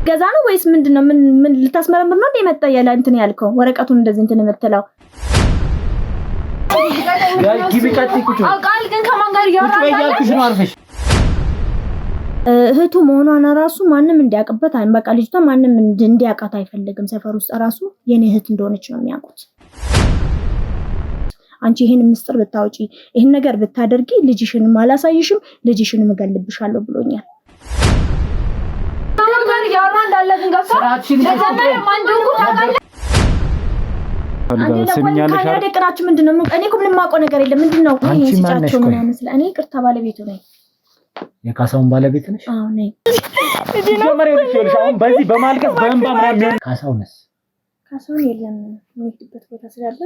ገዛ ነው ወይስ ምንድነው? ምን ልታስመረምር ነው እንደመጣ ያለ እንትን ያልከው ወረቀቱን እንደዚህ እንትን የምትለው አቃል ግን ከማን ጋር ያወራሽ ነው? አርፈሽ እህቱ መሆኗን ራሱ ማንም እንዲያውቅበት በቃ ልጅቷ ማንም እንዲያውቃት አይፈልግም። ሰፈር ውስጥ ራሱ የኔ እህት እንደሆነች ነው የሚያውቁት። አንቺ ይሄን ምስጥር ብታውጪ ይሄን ነገር ብታደርጊ ልጅሽንም አላሳይሽም ልጅሽንም እገልብሻለሁ ብሎኛል። ነገር ያወራ እንዳለ ግን ጋር ለዘመን ማንዱኩ ታውቃለህ። ሰሚኛለሽ አይደል? ደቅራችሁ ምንድነው? እኔ እኮ ምንም ማውቀው ነገር የለም። ምንድነው ይሄ ሲጫቸው ምን ያመስላ? እኔ ቅርታ ባለቤቱ ነኝ። የካሳውን ባለቤት ነሽ? አዎ ነኝ። ጀመረ ይልሽ አሁን በዚህ በማልቀስ በእንባ ምናምን ካሳውንስ? ካሳውን የለም የሚሄድበት ቦታ ስላለ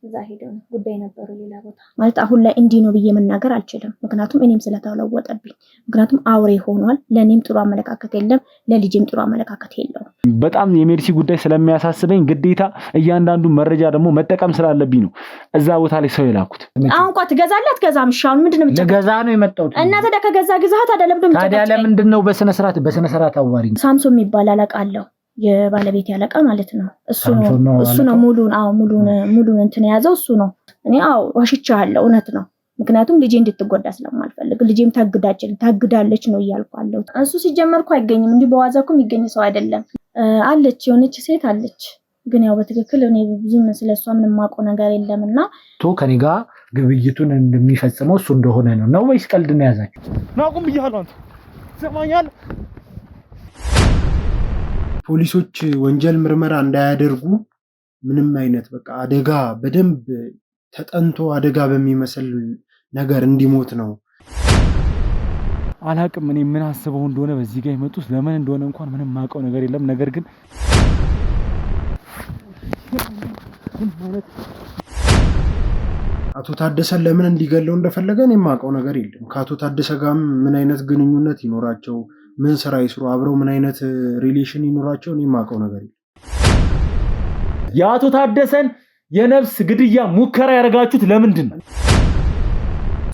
እዛ ሄደው ነው ጉዳይ ነበሩ ሌላ ቦታ ማለት አሁን ላይ እንዲህ ነው ብዬ መናገር አልችልም። ምክንያቱም እኔም ስለተለወጠብኝ ምክንያቱም አውሬ ሆኗል። ለኔም ጥሩ አመለካከት የለም ለልጅም ጥሩ አመለካከት የለውም። በጣም የሜርሲ ጉዳይ ስለሚያሳስበኝ ግዴታ እያንዳንዱ መረጃ ደግሞ መጠቀም ስላለብኝ ነው እዛ ቦታ ላይ ሰው የላኩት። አሁን እንኳን ትገዛለህ አትገዛም? ሻውን ምንድነው የምትገዛ? ለገዛ ነው የመጣው እና ታዲያ ከገዛ ግዛት አይደለም ደም ታዲያ ለምንድነው በስነ ስርዓት አዋሪ ሳምሶን የሚባል አለቃለሁ የባለቤት ያለቃ ማለት ነው። እሱ ነው ሙሉን እንትን ያዘው እሱ ነው። እኔ ዋሽቻለሁ እውነት ነው። ምክንያቱም ልጄ እንድትጎዳ ስለማልፈልግ ልጄም ታግዳለች ነው እያልኳለሁ። እሱ ሲጀመርኩ አይገኝም እንዲህ በዋዛኩ የሚገኝ ሰው አይደለም። አለች የሆነች ሴት አለች ግን ያው በትክክል እኔ ብዙም ስለሷ ምንም ማውቀው ነገር የለምና ከኔ ጋር ግብይቱን እንደሚፈጽመው እሱ እንደሆነ ነው ወይስ ቀልድ ነው ያዛችሁ? ናቁም ብያለሁ። አንተ ሰማኛል። ፖሊሶች ወንጀል ምርመራ እንዳያደርጉ ምንም አይነት በቃ አደጋ በደንብ ተጠንቶ አደጋ በሚመስል ነገር እንዲሞት ነው። አላቅም እኔ ምን አስበው እንደሆነ በዚህ ጋር ይመጡስ ለምን እንደሆነ እንኳን ምንም ማውቀው ነገር የለም። ነገር ግን አቶ ታደሰን ለምን እንዲገለው እንደፈለገ እኔ የማውቀው ነገር የለም። ከአቶ ታደሰ ጋር ምን አይነት ግንኙነት ይኖራቸው ምን ስራ ይስሩ አብረው ምን አይነት ሪሌሽን ይኖራቸው እኔ የማውቀው ነገር የለም። የአቶ ታደሰን የነፍስ ግድያ ሙከራ ያደረጋችሁት ለምንድን ነው?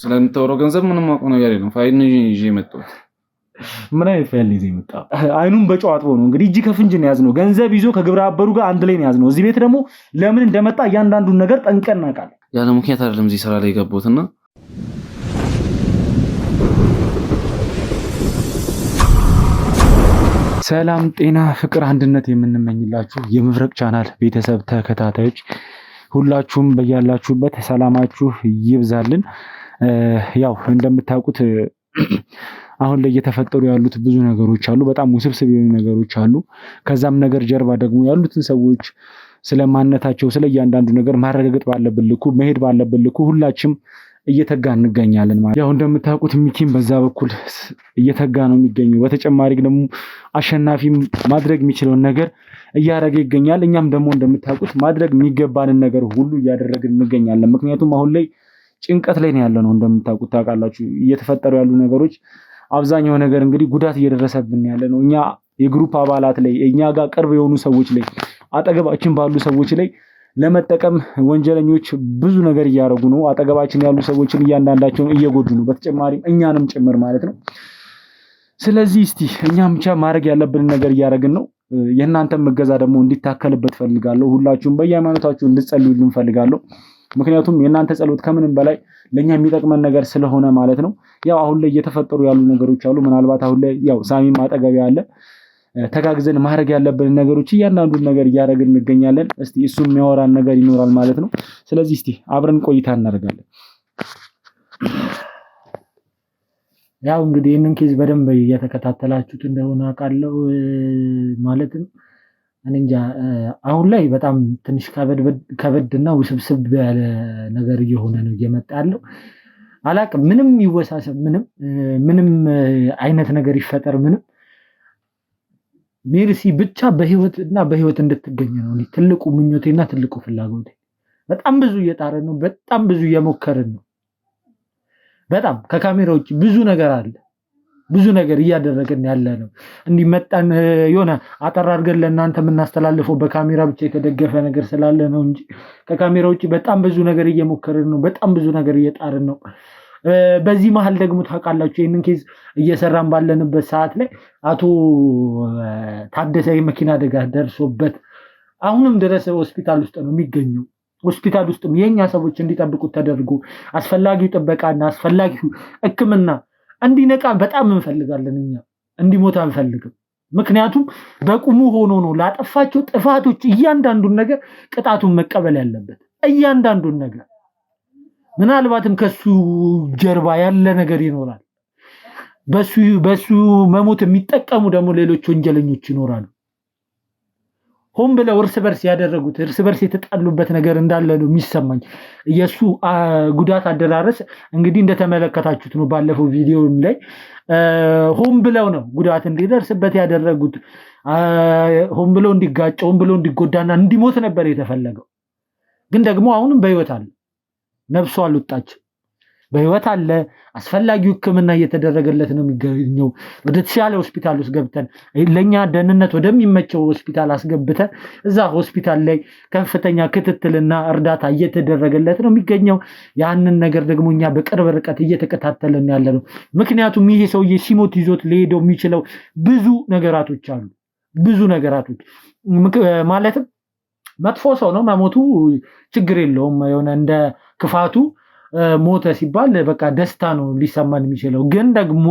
ስለምታወራው ገንዘብ ምንም ማውቀው ነገር የለም። ፋይል ነው ይዤ መጣሁ። ምን አይነት ፋይል ይዤ መጣሁ? አይኑን በጨዋት ነው እንግዲህ እጅ ከፍንጅ ነው ያዝነው። ገንዘብ ይዞ ከግብረ አበሩ ጋር አንድ ላይ ነው ያዝነው። እዚህ ቤት ደግሞ ለምን እንደመጣ እያንዳንዱን ነገር ጠንቀን እናውቃለን። ያለ ምክንያት አይደለም እዚህ ስራ ላይ የገባሁትና ሰላም ጤና ፍቅር አንድነት የምንመኝላችሁ የመብረቅ ቻናል ቤተሰብ ተከታታዮች ሁላችሁም በያላችሁበት ሰላማችሁ ይብዛልን። ያው እንደምታውቁት አሁን ላይ እየተፈጠሩ ያሉት ብዙ ነገሮች አሉ። በጣም ውስብስብ የሆኑ ነገሮች አሉ። ከዛም ነገር ጀርባ ደግሞ ያሉትን ሰዎች ስለማንነታቸው ስለእያንዳንዱ ነገር ማረጋገጥ ባለብን ልኩ መሄድ ባለብን ልኩ ሁላችንም እየተጋ እንገኛለን ማለት ያው እንደምታውቁት ሚኪም በዛ በኩል እየተጋ ነው የሚገኘው። በተጨማሪ ደግሞ አሸናፊም ማድረግ የሚችለውን ነገር እያደረገ ይገኛል። እኛም ደግሞ እንደምታውቁት ማድረግ የሚገባንን ነገር ሁሉ እያደረግን እንገኛለን። ምክንያቱም አሁን ላይ ጭንቀት ላይ ነው ያለነው። እንደምታውቁት ታውቃላችሁ እየተፈጠሩ ያሉ ነገሮች አብዛኛው ነገር እንግዲህ ጉዳት እየደረሰብን ያለነው እኛ የግሩፕ አባላት ላይ እኛ ጋር ቅርብ የሆኑ ሰዎች ላይ አጠገባችን ባሉ ሰዎች ላይ ለመጠቀም ወንጀለኞች ብዙ ነገር እያደረጉ ነው። አጠገባችን ያሉ ሰዎችን እያንዳንዳቸውን እየጎዱ ነው። በተጨማሪም እኛንም ጭምር ማለት ነው። ስለዚህ እስቲ እኛም ብቻ ማድረግ ያለብን ነገር እያደረግን ነው። የእናንተም እገዛ ደግሞ እንዲታከልበት ፈልጋለሁ። ሁላችሁም በየሃይማኖታችሁ እንድትጸልዩልን ፈልጋለሁ። ምክንያቱም የእናንተ ጸሎት ከምንም በላይ ለኛ የሚጠቅመን ነገር ስለሆነ ማለት ነው። ያው አሁን ላይ እየተፈጠሩ ያሉ ነገሮች አሉ። ምናልባት አሁን ላይ ያው ሳሚም አጠገብ ያለ ተጋግዘን ማድረግ ያለብን ነገሮች እያንዳንዱን ነገር እያደረግን እንገኛለን። እስቲ እሱ የሚያወራን ነገር ይኖራል ማለት ነው። ስለዚህ እስቲ አብረን ቆይታ እናደርጋለን። ያው እንግዲህ ይህንን ኬዝ በደንብ እየተከታተላችሁት እንደሆነ አውቃለሁ። ማለትም እኔ እንጃ አሁን ላይ በጣም ትንሽ ከበድና ውስብስብ ያለ ነገር እየሆነ ነው እየመጣ ያለው። አላቅም ምንም ይወሳሰብ ምንም አይነት ነገር ይፈጠር ምንም ሜርሲ ብቻ በህይወት እንድትገኝ ነው ትልቁ ምኞቴና ትልቁ ፍላጎቴ። በጣም ብዙ እየጣርን ነው። በጣም ብዙ እየሞከርን ነው። በጣም ከካሜራ ውጭ ብዙ ነገር አለ። ብዙ ነገር እያደረግን ያለ ነው። እንዲህ መጣን የሆነ አጠር አድርገን ለእናንተ የምናስተላልፈው በካሜራ ብቻ የተደገፈ ነገር ስላለ ነው እንጂ ከካሜራ ውጭ በጣም ብዙ ነገር እየሞከርን ነው። በጣም ብዙ ነገር እየጣርን ነው። በዚህ መሃል ደግሞ ታውቃላችሁ ይሄንን ኬዝ እየሰራን ባለንበት ሰዓት ላይ አቶ ታደሰ የመኪና አደጋ ደርሶበት አሁንም ድረስ ሆስፒታል ውስጥ ነው የሚገኘው። ሆስፒታል ውስጥም የኛ ሰዎች እንዲጠብቁት ተደርጎ አስፈላጊው ጥበቃና አስፈላጊው ሕክምና እንዲነቃ በጣም እንፈልጋለን። እኛ እንዲሞት አንፈልግም። ምክንያቱም በቁሙ ሆኖ ነው ላጠፋቸው ጥፋቶች እያንዳንዱን ነገር ቅጣቱን መቀበል ያለበት እያንዳንዱን ነገር። ምናልባትም ከሱ ጀርባ ያለ ነገር ይኖራል። በሱ መሞት የሚጠቀሙ ደግሞ ሌሎች ወንጀለኞች ይኖራሉ። ሆን ብለው እርስ በርስ የተጣሉበት ነገር እንዳለ ነው የሚሰማኝ። የሱ ጉዳት አደራረስ እንግዲህ እንደተመለከታችሁት ነው። ባለፈው ቪዲዮም ላይ ሆን ብለው ነው ጉዳት እንዲደርስበት ያደረጉት። ሆን ብለው እንዲጋጭ፣ ሆን ብለው እንዲጎዳና እንዲሞት ነበር የተፈለገው። ግን ደግሞ አሁንም በህይወት አለ፣ ነፍሱ አልወጣችም፣ በህይወት አለ። አስፈላጊው ሕክምና እየተደረገለት ነው የሚገኘው። ወደ ተሻለ ሆስፒታል ውስጥ ገብተን ለኛ ደህንነት ወደሚመቸው ሆስፒታል አስገብተን እዛ ሆስፒታል ላይ ከፍተኛ ክትትልና እርዳታ እየተደረገለት ነው የሚገኘው። ያንን ነገር ደግሞ እኛ በቅርብ ርቀት እየተከታተልን ያለ ነው። ምክንያቱም ይሄ ሰውዬ ሲሞት ይዞት ሊሄደው የሚችለው ብዙ ነገራቶች አሉ። ብዙ ነገራቶች ማለትም መጥፎ ሰው ነው መሞቱ ችግር የለውም። የሆነ እንደ ክፋቱ ሞተ ሲባል በቃ ደስታ ነው ሊሰማን የሚችለው። ግን ደግሞ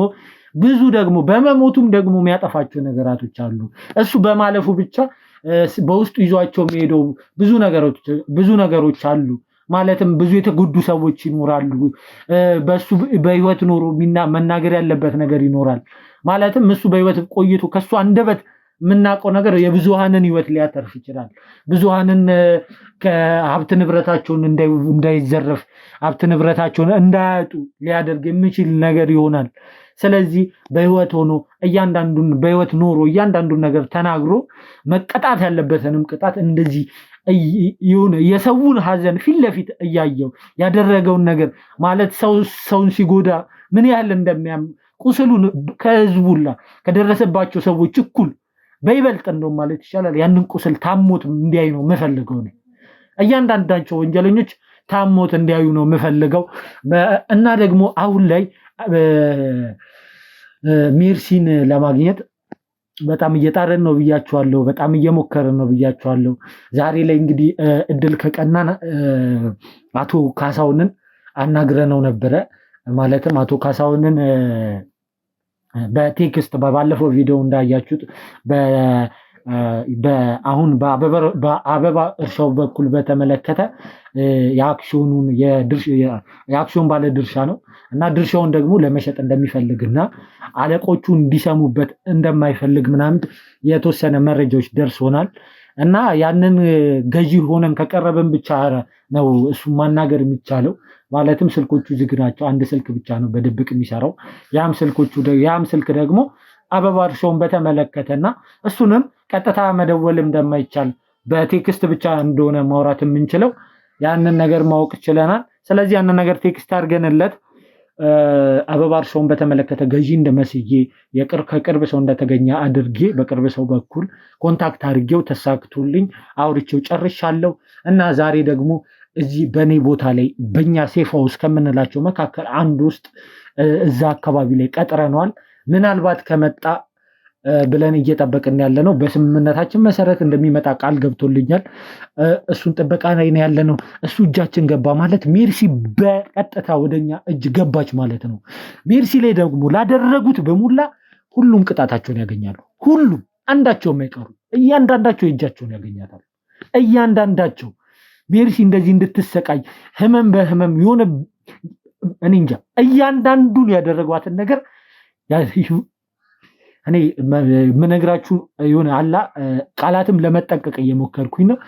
ብዙ ደግሞ በመሞቱም ደግሞ የሚያጠፋቸው ነገራቶች አሉ። እሱ በማለፉ ብቻ በውስጡ ይዟቸው የሚሄደው ብዙ ነገሮች አሉ። ማለትም ብዙ የተጎዱ ሰዎች ይኖራሉ። በሱ በህይወት ኖሮ መናገር ያለበት ነገር ይኖራል። ማለትም እሱ በህይወት ቆይቶ ከሱ አንደበት የምናውቀው ነገር የብዙሃንን ህይወት ሊያተርፍ ይችላል። ብዙሃንን ከሀብት ንብረታቸውን እንዳይዘረፍ፣ ሀብት ንብረታቸውን እንዳያጡ ሊያደርግ የሚችል ነገር ይሆናል። ስለዚህ በህይወት ሆኖ በህይወት ኖሮ እያንዳንዱን ነገር ተናግሮ መቀጣት ያለበትንም ቅጣት እንደዚህ የሆነ የሰውን ሀዘን ፊት ለፊት እያየው ያደረገውን ነገር ማለት ሰውን ሲጎዳ ምን ያህል እንደሚያም ቁስሉን ከህዝቡላ ከደረሰባቸው ሰዎች እኩል በይበልጥ እንደው ማለት ይቻላል ያንን ቁስል ታሞት እንዲያዩ ነው የምፈልገው ነው። እያንዳንዳቸው ወንጀለኞች ታሞት እንዲያዩ ነው የምፈልገው። እና ደግሞ አሁን ላይ ሜርሲን ለማግኘት በጣም እየጣረን ነው ብያችኋለሁ። በጣም እየሞከረን ነው ብያችኋለሁ። ዛሬ ላይ እንግዲህ እድል ከቀናን አቶ ካሳውንን አናግረነው ነበረ። ማለትም አቶ ካሳውንን በቴክስት ባለፈው ቪዲዮ እንዳያችሁት አሁን በአበባ እርሻው በኩል በተመለከተ የአክሲዮን ባለ ድርሻ ነው እና ድርሻውን ደግሞ ለመሸጥ እንደሚፈልግና አለቆቹ እንዲሰሙበት እንደማይፈልግ ምናምን የተወሰነ መረጃዎች ደርሶናል። እና ያንን ገዢ ሆነን ከቀረበን ብቻ ነው እሱ ማናገር የሚቻለው። ማለትም ስልኮቹ ዝግ ናቸው። አንድ ስልክ ብቻ ነው በድብቅ የሚሰራው። ያም ስልክ ደግሞ አበባ እርሻውን በተመለከተና እሱንም ቀጥታ መደወልም እንደማይቻል በቴክስት ብቻ እንደሆነ ማውራት የምንችለው ያንን ነገር ማወቅ ችለናል። ስለዚህ ያንን ነገር ቴክስት አድርገንለት አበባ እርሻውን በተመለከተ ገዢ እንደመስዬ ከቅርብ ሰው እንደተገኘ አድርጌ በቅርብ ሰው በኩል ኮንታክት አድርጌው ተሳክቶልኝ አውርቼው ጨርሻለሁ። እና ዛሬ ደግሞ እዚህ በኔ ቦታ ላይ በእኛ ሴፍ ሃውስ ከምንላቸው መካከል አንድ ውስጥ እዛ አካባቢ ላይ ቀጥረነዋል። ምናልባት ከመጣ ብለን እየጠበቅን ያለ ነው። በስምምነታችን መሰረት እንደሚመጣ ቃል ገብቶልኛል። እሱን ጥበቃ ላይ ነው ያለ ነው። እሱ እጃችን ገባ ማለት ሜርሲ በቀጥታ ወደኛ እጅ ገባች ማለት ነው። ሜርሲ ላይ ደግሞ ላደረጉት በሙላ ሁሉም ቅጣታቸውን ያገኛሉ። ሁሉም አንዳቸውም አይቀሩ። እያንዳንዳቸው እጃቸውን ያገኛታል። እያንዳንዳቸው ሜርሲ እንደዚህ እንድትሰቃይ ህመም በህመም የሆነ እኔ እንጃ እያንዳንዱን ያደረጓትን ነገር እኔ ምነግራችሁ የሆነ አላ ቃላትም ለመጠንቀቅ እየሞከርኩኝ ነው።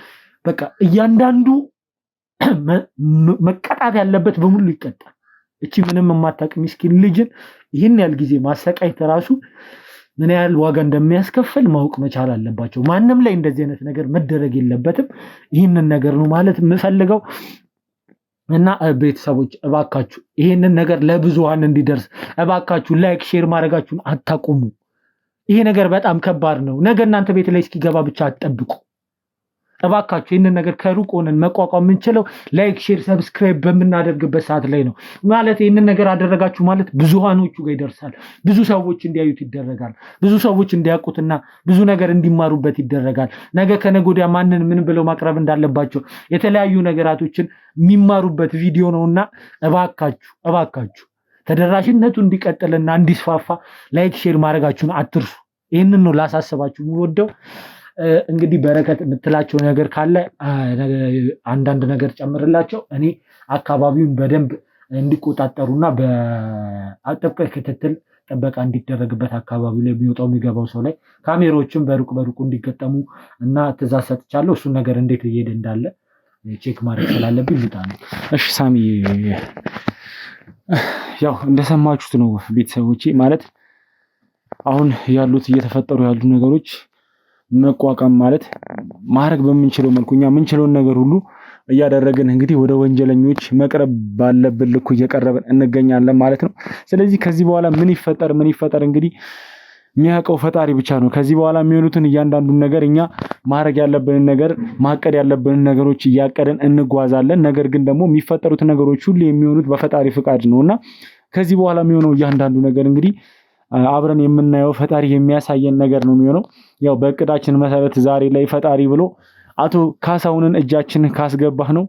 በቃ እያንዳንዱ መቀጣት ያለበት በሙሉ ይቀጣል። እቺ ምንም የማታውቅ ምስኪን ልጅን ይህን ያህል ጊዜ ማሰቃየት ራሱ ምን ያህል ዋጋ እንደሚያስከፍል ማወቅ መቻል አለባቸው። ማንም ላይ እንደዚህ አይነት ነገር መደረግ የለበትም። ይህንን ነገር ነው ማለት የምፈልገው። እና ቤተሰቦች እባካችሁ ይህንን ነገር ለብዙሃን እንዲደርስ እባካችሁ ላይክ ሼር ማድረጋችሁን አታቁሙ። ይሄ ነገር በጣም ከባድ ነው። ነገ እናንተ ቤት ላይ እስኪገባ ብቻ አትጠብቁ። እባካችሁ ይህንን ነገር ከሩቅ ሆነን መቋቋም የምንችለው ላይክ፣ ሼር፣ ሰብስክራይብ በምናደርግበት ሰዓት ላይ ነው። ማለት ይህንን ነገር አደረጋችሁ ማለት ብዙሃኖቹ ጋር ይደርሳል። ብዙ ሰዎች እንዲያዩት ይደረጋል። ብዙ ሰዎች እንዲያውቁትና ብዙ ነገር እንዲማሩበት ይደረጋል። ነገ ከነገ ወዲያ ማንን ምን ብለው ማቅረብ እንዳለባቸው የተለያዩ ነገራቶችን የሚማሩበት ቪዲዮ ነውና እባካችሁ ተደራሽነቱ እንዲቀጥልና እንዲስፋፋ ላይክ ሼር ማድረጋችሁን አትርሱ። ይህንን ነው ላሳስባችሁ የምወደው። እንግዲህ በረከት የምትላቸው ነገር ካለ አንዳንድ ነገር ጨምርላቸው። እኔ አካባቢውን በደንብ እንዲቆጣጠሩና በጥብቅ ክትትል ጥበቃ እንዲደረግበት አካባቢ ላይ የሚወጣው የሚገባው ሰው ላይ ካሜራዎችን በሩቁ እንዲገጠሙ እና ትእዛዝ ሰጥቻለሁ። እሱን ነገር እንዴት እየሄደ እንዳለ ቼክ ማድረግ ስላለብኝ ልጣ ነው። እሺ ሳሚ፣ ያው እንደሰማችሁት ነው ቤተሰቦቼ። ማለት አሁን ያሉት እየተፈጠሩ ያሉ ነገሮች መቋቋም ማለት ማድረግ በምንችለው መልኩ እኛ የምንችለውን ነገር ሁሉ እያደረግን እንግዲህ ወደ ወንጀለኞች መቅረብ ባለብን ልኩ እየቀረብን እንገኛለን ማለት ነው። ስለዚህ ከዚህ በኋላ ምን ይፈጠር እንግዲህ የሚያውቀው ፈጣሪ ብቻ ነው። ከዚህ በኋላ የሚሆኑትን እያንዳንዱን ነገር እኛ ማድረግ ያለብንን ነገር ማቀድ ያለብንን ነገሮች እያቀድን እንጓዛለን። ነገር ግን ደግሞ የሚፈጠሩት ነገሮች ሁሉ የሚሆኑት በፈጣሪ ፍቃድ ነውና ከዚህ በኋላ የሚሆነው እያንዳንዱ ነገር እንግዲህ አብረን የምናየው ፈጣሪ የሚያሳየን ነገር ነው የሚሆነው። ያው በእቅዳችን መሰረት ዛሬ ላይ ፈጣሪ ብሎ አቶ ካሳሁንን እጃችን ካስገባህ ነው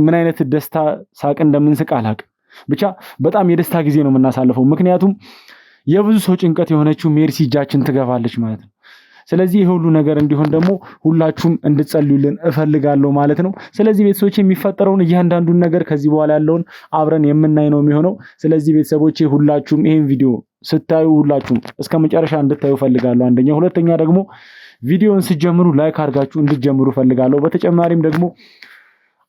ምን አይነት ደስታ ሳቅ እንደምንስቅ አላውቅም። ብቻ በጣም የደስታ ጊዜ ነው የምናሳልፈው። ምክንያቱም የብዙ ሰው ጭንቀት የሆነችው ሜርሲ እጃችን ትገባለች ማለት ነው። ስለዚህ ይሄ ሁሉ ነገር እንዲሆን ደግሞ ሁላችሁም እንድትጸልዩልን እፈልጋለሁ ማለት ነው። ስለዚህ ቤተሰቦቼ የሚፈጠረውን እያንዳንዱን ነገር ከዚህ በኋላ ያለውን አብረን የምናይ ነው የሚሆነው። ስለዚህ ቤተሰቦቼ ሁላችሁም ይሄን ቪዲዮ ስታዩ ሁላችሁም እስከ መጨረሻ እንድታዩ ፈልጋለሁ። አንደኛ፣ ሁለተኛ ደግሞ ቪዲዮውን ስትጀምሩ ላይክ አድርጋችሁ እንድትጀምሩ ፈልጋለሁ። በተጨማሪም ደግሞ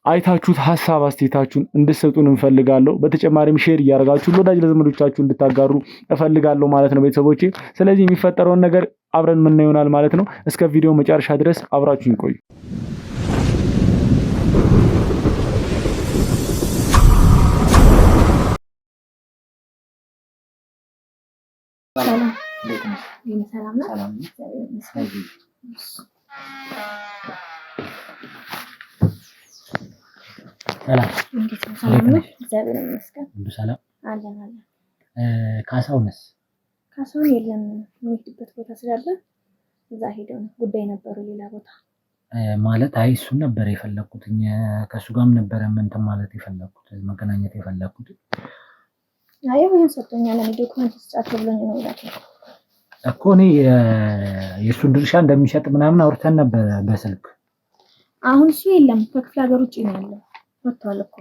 አይታችሁት ሀሳብ አስተያየታችሁን እንድትሰጡን እንፈልጋለሁ። በተጨማሪም ሼር እያደረጋችሁ ለወዳጅ ለዘመዶቻችሁ እንድታጋሩ እፈልጋለሁ ማለት ነው ቤተሰቦቼ። ስለዚህ የሚፈጠረውን ነገር አብረን ምን ይሆናል ማለት ነው። እስከ ቪዲዮ መጨረሻ ድረስ አብራችሁን ቆዩ። ካሳሁን የለም የሚሄድበት ቦታ ስላለ እዛ ሄደው ነው ጉዳይ ነበሩ ሌላ ቦታ ማለት አይ እሱን ነበር የፈለኩት ከሱ ጋርም ነበረ እንትን ማለት የፈለኩት መገናኘት የፈለኩት አይ ወይን ሰጥቶኛል እኔ ዶክመንት ስጫቸው ብሎኝ ነው ይላል እኮ እኔ የእሱን ድርሻ እንደሚሸጥ ምናምን አውርተን ነበር በስልክ። አሁን እሱ የለም ከክፍለ ሀገር ውጭ ነው ያለው ወጥቷል እኮ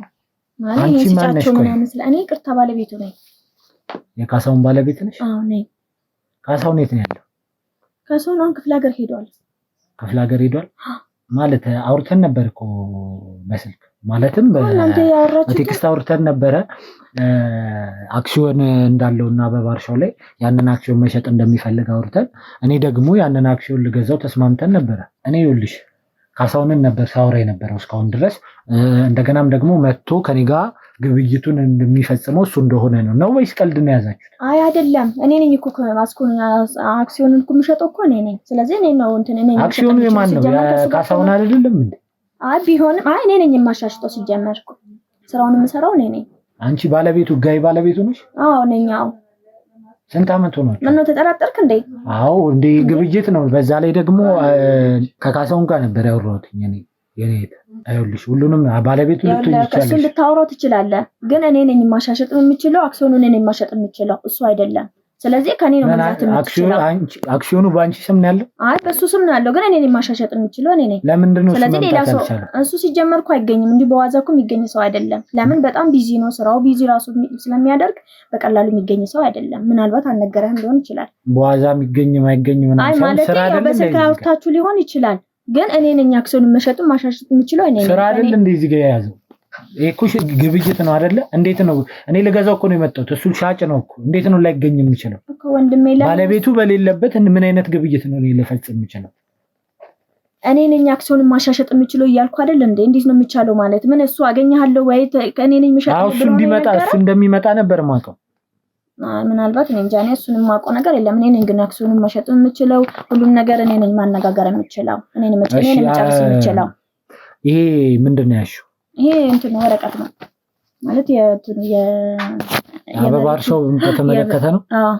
ማለት የስጫቸው ምናምን ስለ እኔ ቅርታ ባለቤቱ ነኝ። የካሳሁን ባለቤት ነሽ? አዎ ነኝ። ካሳሁን የት ነው ያለው? ካሳሁን አሁን ክፍለ ሀገር ሄዷል። ክፍለ ሀገር ሄዷል ማለት አውርተን ነበር እኮ በስልክ ማለትም በቴክስት አውርተን ነበረ። አክሲዮን እንዳለውና በባርሻው ላይ ያንን አክሲዮን መሸጥ እንደሚፈልግ አውርተን እኔ ደግሞ ያንን አክሲዮን ልገዛው ተስማምተን ነበረ። እኔ ይኸውልሽ ካሳሁንን ነበር ሳውራ የነበረው እስካሁን ድረስ። እንደገናም ደግሞ መጥቶ ከኔ ጋር ግብይቱን እንደሚፈጽመው እሱ እንደሆነ ነው ወይስ ቀልድ ነው ያዛችሁት? አይ አይደለም፣ እኔ ነኝ እኮ አክሲዮንን እኮ የምሸጠው እኮ እኔ ነኝ። ስለዚህ እኔ ነው እኔ ነኝ። አክሲዮኑ የማን ነው? ካሳሁን አይደለም እንዴ? አይ ቢሆንም አይ እኔ ነኝ የማሻሽጠው። ሲጀመር ስራውን የምሰራው እኔ ነኝ። አንቺ ባለቤቱ ጋይ ባለቤቱ ነሽ? አዎ ነኝ። አዎ። ስንት አመት ሆነ? ምን ነው ተጠራጠርክ እንዴ? አዎ እንዴ ግብይት ነው። በዛ ላይ ደግሞ ከካሳሁን ጋር ነበር ያወራሁት እኔ የኔት አይውልሽ ሁሉንም ባለቤቱ ልትሆን ይችላል። እሱን ልታወራው ትችላለህ፣ ግን እኔ ነኝ ማሻሸጥ የምችለው። አክሲዮኑን እኔ ነኝ ማሻሸጥ የምችለው፣ እሱ አይደለም። ስለዚህ ከኔ ነው መግዛት የምችለው። አክሲዮኑ በአንቺ ስም ነው ያለው? አይ በሱ ስም ነው ያለው፣ ግን እኔ ነኝ ማሻሸጥ የምችለው እኔ ነኝ። ለምንድን ነው? ስለዚህ ሌላ ሰው እሱ ሲጀመር እኮ አይገኝም፣ እንዲህ በዋዛ እኮ የሚገኝ ሰው አይደለም። ለምን? በጣም ቢዚ ነው፣ ስራው ቢዚ ራሱ ስለሚያደርግ በቀላሉ የሚገኝ ሰው አይደለም። ምናልባት አልነገረህም ሊሆን ይችላል። በዋዛ የሚገኝ ማይገኝ ምናምን ሰው ስራ አይደለም። በስልክ አውርታችሁ ሊሆን ይችላል፣ ግን እኔ ነኝ አክሲዮኑን መሸጥ ማሻሸጥ የምችለው እኔ ነኝ። ስራ አይደል እንዴ እዚህ ጋር ያዘው? እኮ ግብይት ነው አይደለ? እንዴት ነው? እኔ ልገዛው እኮ ነው የመጣሁት። እሱ ሻጭ ነው እኮ። እንዴት ነው ላይገኝ የሚችለው? እኮ ወንድሜ ባለቤቱ በሌለበት ምን አይነት ግብይት ነው ልፈጽም የምችለው? እኔ ነኝ አክሲዮኑን ማሻሸጥ የምችለው እያልኩ አይደል እንዴ? እንዴት ነው የሚቻለው ማለት? ምን እሱ አገኘሃለሁ ወይ ከእኔ ነኝ መሸጥ? እሱ እንዲመጣ እሱ እንደሚመጣ ነበር ማውቀው። ምናልባት እኔ እንጃ እኔ እሱንም ማውቀው ነገር የለም። እኔ ነኝ ግን አክሲዮኑን መሸጥ የምችለው ሁሉም ነገር እኔ ነኝ ማነጋገር የምችለው እኔ ነኝ መጨረስ የምችለው። ይሄ ምንድነው ያልሽው? ይሄ እንትን ወረቀት ነው ማለት አበባ እርሻው በተመለከተ ነው። አዎ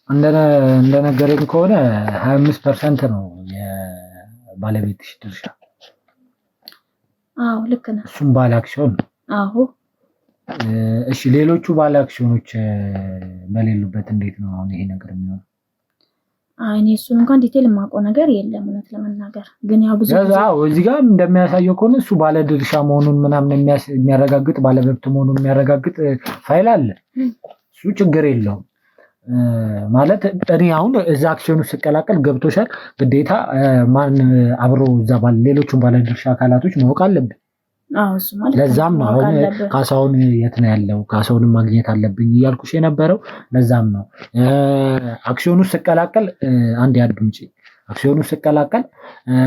እንደነገረኝ ከሆነ 25% ነው የባለቤትሽ ድርሻ። አዎ ልክ ነህ። እሱም ባለ አክሲዮን። አዎ እሺ ሌሎቹ ባለ አክሲዮኖች በሌሉበት እንዴት ነው አሁን ይሄ ነገር የሚሆነው? እኔ እሱን እንኳን ዲቴል የማውቀው ነገር የለም እውነት ለመናገር ግን ያው ብዙ እዚህ ጋር እንደሚያሳየው ከሆነ እሱ ባለ ድርሻ መሆኑን ምናምን የሚያረጋግጥ ባለመብት መሆኑን የሚያረጋግጥ ፋይል አለ። እሱ ችግር የለውም ማለት እኔ አሁን እዛ አክሲዮኑ ሲቀላቀል ገብቶሻል ግዴታ ማን አብሮ እዛ ሌሎቹን ባለድርሻ አካላቶች ማወቅ አለብን። እሱ ማለት ለዛም ነው አሁን ካሳውን የት ነው ያለው ካሳውን ማግኘት አለብኝ እያልኩሽ የነበረው ለዛም ነው። አክሲዮኑ ሲቀላቀል አንድ ያድምጪ አክሲዮኑ ሲቀላቀል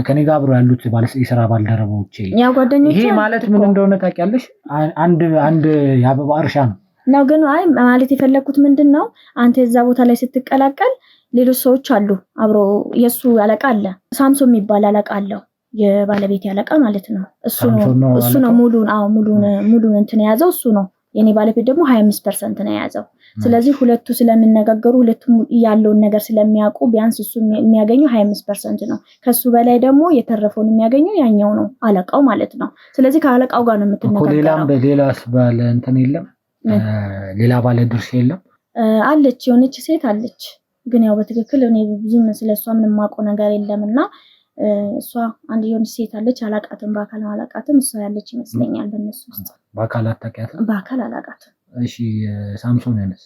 ከኔ ጋር አብሮ ያሉት የሥራ ባልደረቦቼ ይሄ ማለት ምን እንደሆነ ታውቂያለሽ? አንድ የአበባ እርሻ ነው ግን ማለት የፈለኩት ምንድነው አንተ እዛ ቦታ ላይ ስትቀላቀል ሌሎች ሰዎች አሉ አብሮ የሱ አለቃ አለ ሳምሶን የሚባል አለቃ አለው የባለቤት አለቃ ማለት ነው። እሱ ነው ሙሉን እንትን የያዘው እሱ ነው። የኔ ባለቤት ደግሞ 25% ነው የያዘው። ስለዚህ ሁለቱ ስለሚነጋገሩ ሁለቱም ያለውን ነገር ስለሚያውቁ ቢያንስ እሱ የሚያገኘው 25% ነው። ከሱ በላይ ደግሞ የተረፈውን የሚያገኘው ያኛው ነው አለቃው ማለት ነው። ስለዚህ ከአለቃው ጋር ነው የምትነጋገረው። ሌላስ ባለ እንትን የለም ሌላ ባለ ድርሻ የለም? አለች የሆነች ሴት አለች ግን ያው በትክክል እኔ ብዙም ስለሷ ምንም የማውቀው ነገር የለምና እሷ አንድ የሆነች ሴት አለች አላቃትም በአካል አላቃትም እሷ ያለች ይመስለኛል በእነሱ ውስጥ። በአካል አታውቂያትም? በአካል አላቃትም። እሺ ሳምሶን ያለስ?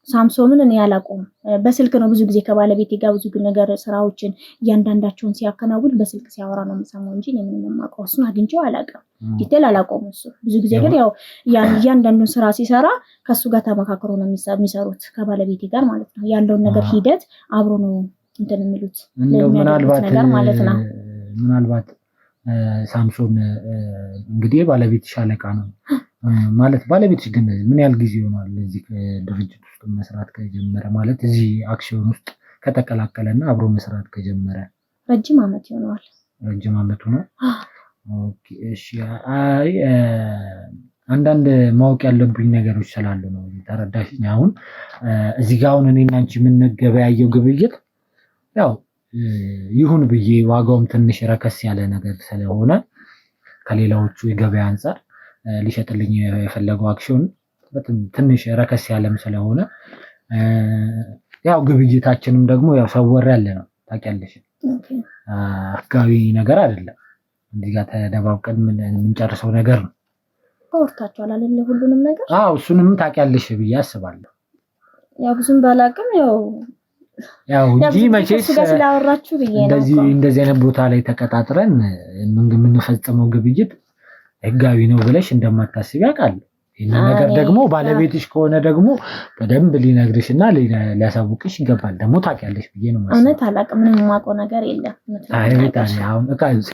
ሳምሶንን እኔ አላውቀውም። በስልክ ነው ብዙ ጊዜ ከባለቤቴ ጋር ብዙ ነገር ስራዎችን እያንዳንዳቸውን ሲያከናውን በስልክ ሲያወራ ነው የምሰማው እንጂ እኔ ምንም የማውቀው እሱን አግኝቼው አላውቅም። ዲቴል አላውቀውም። እሱ ብዙ ጊዜ ግን ያው እያንዳንዱን ስራ ሲሰራ ከሱ ጋር ተመካክሮ ነው የሚሰሩት ከባለቤቴ ጋር ማለት ነው። ያለውን ነገር ሂደት አብሮ ነው እንትን የሚሉት ለሚያደርጉት ነገር ማለት ነው። ምናልባት ሳምሶን እንግዲህ ባለቤትሽ አለቃ ነው ማለት ባለቤትሽ ግን ምን ያህል ጊዜ ሆኗል እዚህ ድርጅት ውስጥ መስራት ከጀመረ ማለት እዚህ አክሲዮን ውስጥ ከተቀላቀለና አብሮ መስራት ከጀመረ? ረጅም ዓመት ይሆነዋል። ረጅም ዓመቱ ነው። ኦኬ እሺ። አንዳንድ ማወቅ ያለብኝ ነገሮች ስላሉ ነው ተረዳሽኝ። አሁን እዚህ ጋር አሁን እኔና አንቺ የምንገበያየው ግብይት ያው ይሁን ብዬ ዋጋውም ትንሽ ረከስ ያለ ነገር ስለሆነ ከሌላዎቹ የገበያ አንፃር ሊሸጥልኝ የፈለገው አክሲዮን ትንሽ ረከስ ያለም ስለሆነ ያው ግብይታችንም ደግሞ ያው ሰወር ያለ ነው ታውቂያለሽ። ህጋዊ ነገር አይደለም እዚህ ጋር ተደባብቀን የምንጨርሰው ነገር ነው። ወርታችኋል አይደል ሁሉንም ነገር? እሱንም ታውቂያለሽ ብዬ አስባለሁ። ያው ብዙም ባላቅም ያው እንጂ መቼስ ስላወራችሁ ብዬ ነው እንደዚህ አይነት ቦታ ላይ ተቀጣጥረን የምንፈጽመው ግብይት ህጋዊ ነው ብለሽ እንደማታስቢ አውቃለሁ። ይሄን ነገር ደግሞ ባለቤትሽ ከሆነ ደግሞ በደንብ ሊነግርሽና ሊያሳውቅሽ ይገባል። ደግሞ ታውቂያለሽ ብዬ ነው ማለት ነው። እውነት አላውቅም ምንም የማውቀው ነገር የለም። አሁን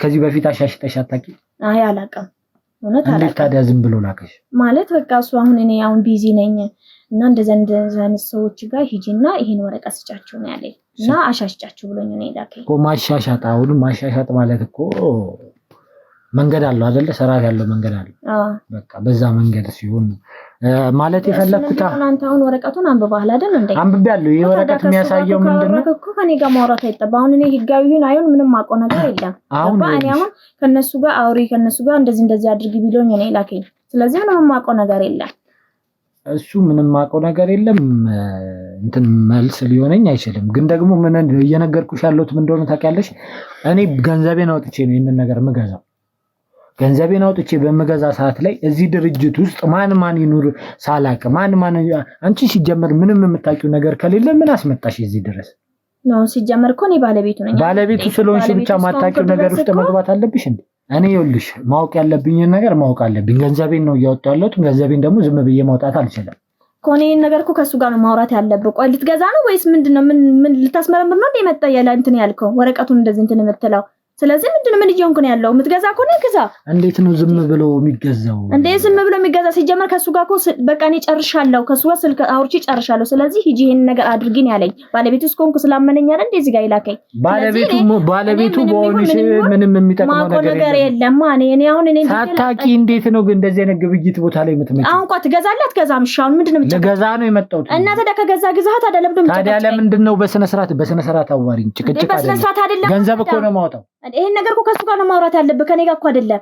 ከዚህ በፊት አሻሽተሽ አታውቂም? አላውቅም እውነት አላውቅም። እንዴት ታዲያ ዝም ብሎ ላከሽ? ማለት በቃ እሱ እኔ አሁን ቢዚ ነኝ እና እንደዚህ ሰዎች ጋር ሂጂና ይሄን ወረቀት ስጫቸው ነው ያለኝ እና አሻሽጫቸው ብሎኝ ነው የላከኝ እኮ። ማሻሻጥ ማለት እኮ መንገድ አለው አይደለ? ስርዓት ያለው መንገድ አለ። በቃ በዛ መንገድ ሲሆን ማለት የፈለኩት አንተ አሁን ወረቀቱን አንብበሃል አይደል እንዴ? አንብቤያለሁ። ይሄ ወረቀት የሚያሳየው ምንድነው እኮ ከኔ ጋር ማውራት አይጠበቅም። አሁን እኔ ህጋዊ ይሁን አይሁን ምንም ማውቀው ነገር የለም። እኔ አሁን ከነሱ ጋር ከነሱ ጋር እንደዚህ አድርጊ ቢሎኝ ነው የላከኝ። ስለዚህ ምንም ማውቀው ነገር የለም። እሱ ምንም ማውቀው ነገር የለም እንትን መልስ ሊሆነኝ አይችልም። ግን ደግሞ ምን እየነገርኩሽ ያለሁት ምን እንደሆነ ታውቂያለሽ? እኔ ገንዘቤን አውጥቼ ነው ይሄንን ነገር የምገዛው። ገንዘቤን አውጥቼ በመገዛ ሰዓት ላይ እዚህ ድርጅት ውስጥ ማን ይኑር ሳላቅ ማን አንቺ ሲጀመር ምንም የምታውቂው ነገር ከሌለ ምን አስመጣሽ እዚህ ድረስ ነው? ሲጀመር እኮ እኔ ባለቤቱ ነኝ። ባለቤቱ ስለሆንሽ ብቻ ማታውቂው ነገር ውስጥ መግባት አለብሽ እንዴ? እኔ ይኸውልሽ ማወቅ ያለብኝን ነገር ማወቅ አለብኝ። ገንዘቤን ነው እያወጣሁ ያለሁት። ገንዘቤን ደግሞ ዝም ብዬ ማውጣት አልችልም። ኮኔን ነገር እኮ ከሱ ጋር ነው ማውራት ያለብህ። ቆይ ልትገዛ ነው ወይስ ምንድነው? ምን ልታስመረምር ነው እንደመጣ ያለ እንትን ያልከው ወረቀቱን እንደዚህ እንትን የምትለው? ስለዚህ ምንድነው ምን እየሆንክ ነው ያለው? የምትገዛ ከሆነ ግዛ። እንዴት ነው ዝም ብሎ የሚገዛው? እንዴ ዝም ብሎ የሚገዛ? ሲጀመር ከሱ ጋር እኮ በቃ እኔ ጨርሻለሁ፣ ከሱ ጋር ስልክ አውርቼ ጨርሻለሁ። ስለዚህ ሂጂ ይሄን ነገር አድርጊ ነው ያለኝ። ባለቤቱ እስኮንኩ ስላመነኝ አይደል እንደዚህ ጋር ይላከኝ። ባለቤቱ በሆንሽ ምንም የሚጠቅመው ነገር የለም። እኔ አሁን ሳታቂ እንዴት ነው ግን እንደዚህ አይነት ግብይት ቦታ ላይ የምትመጪው? አሁን ቆይ ትገዛለህ አትገዛም? እሺ አሁን ምንድነው ልገዛ ነው የመጣሁት። እና ታዲያ ከገዛ ግዛት አይደለም ታዲያ ለምንድን ነው በስነ ስርዓት አዋሪኝ? ጭቅጭቅ አይደለም ገንዘብ እኮ ነው ማውጣው። ይሄን ነገር እኮ ከሱ ጋር ነው ማውራት ያለብህ፣ ከኔ ጋር እኮ አይደለም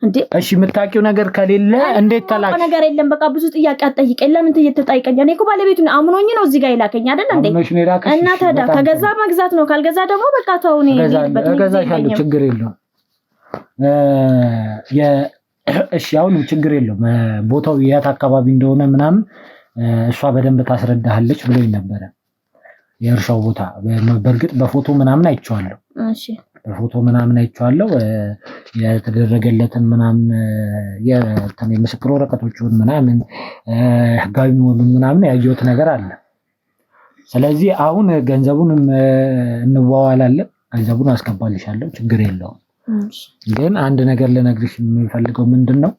እንዴ። እሺ የምታውቂው ነገር ከሌለ እንዴት ተላክ ነገር የለም። በቃ ብዙ ጥያቄ አትጠይቀኝ። ለምን ትጠይቀኝ? እኔ እኮ ባለቤቱን አምኖኝ ነው እዚህ ጋር ይላከኝ አይደል እንዴ? እና ታዲያ ከገዛ መግዛት ነው፣ ካልገዛ ደግሞ በቃ ተው። እኔ እገዛሻለሁ፣ ችግር የለውም። እሺ አሁን ችግር የለውም። ቦታው የት አካባቢ እንደሆነ ምናምን እሷ በደንብ ታስረዳሃለች ብሎኝ ነበረ። የእርሻው ቦታ በእርግጥ በፎቶ ምናምን አይቼዋለሁ። እሺ በፎቶ ምናምን አይቼዋለሁ። የተደረገለትን ምናምን የምስክር ወረቀቶቹን ምናምን ህጋዊ መሆኑን ምናምን ያየሁት ነገር አለ። ስለዚህ አሁን ገንዘቡንም እንዋዋላለን፣ ገንዘቡን አስገባልሻለሁ፣ ችግር የለውም። ግን አንድ ነገር ልነግርሽ የምፈልገው ምንድነው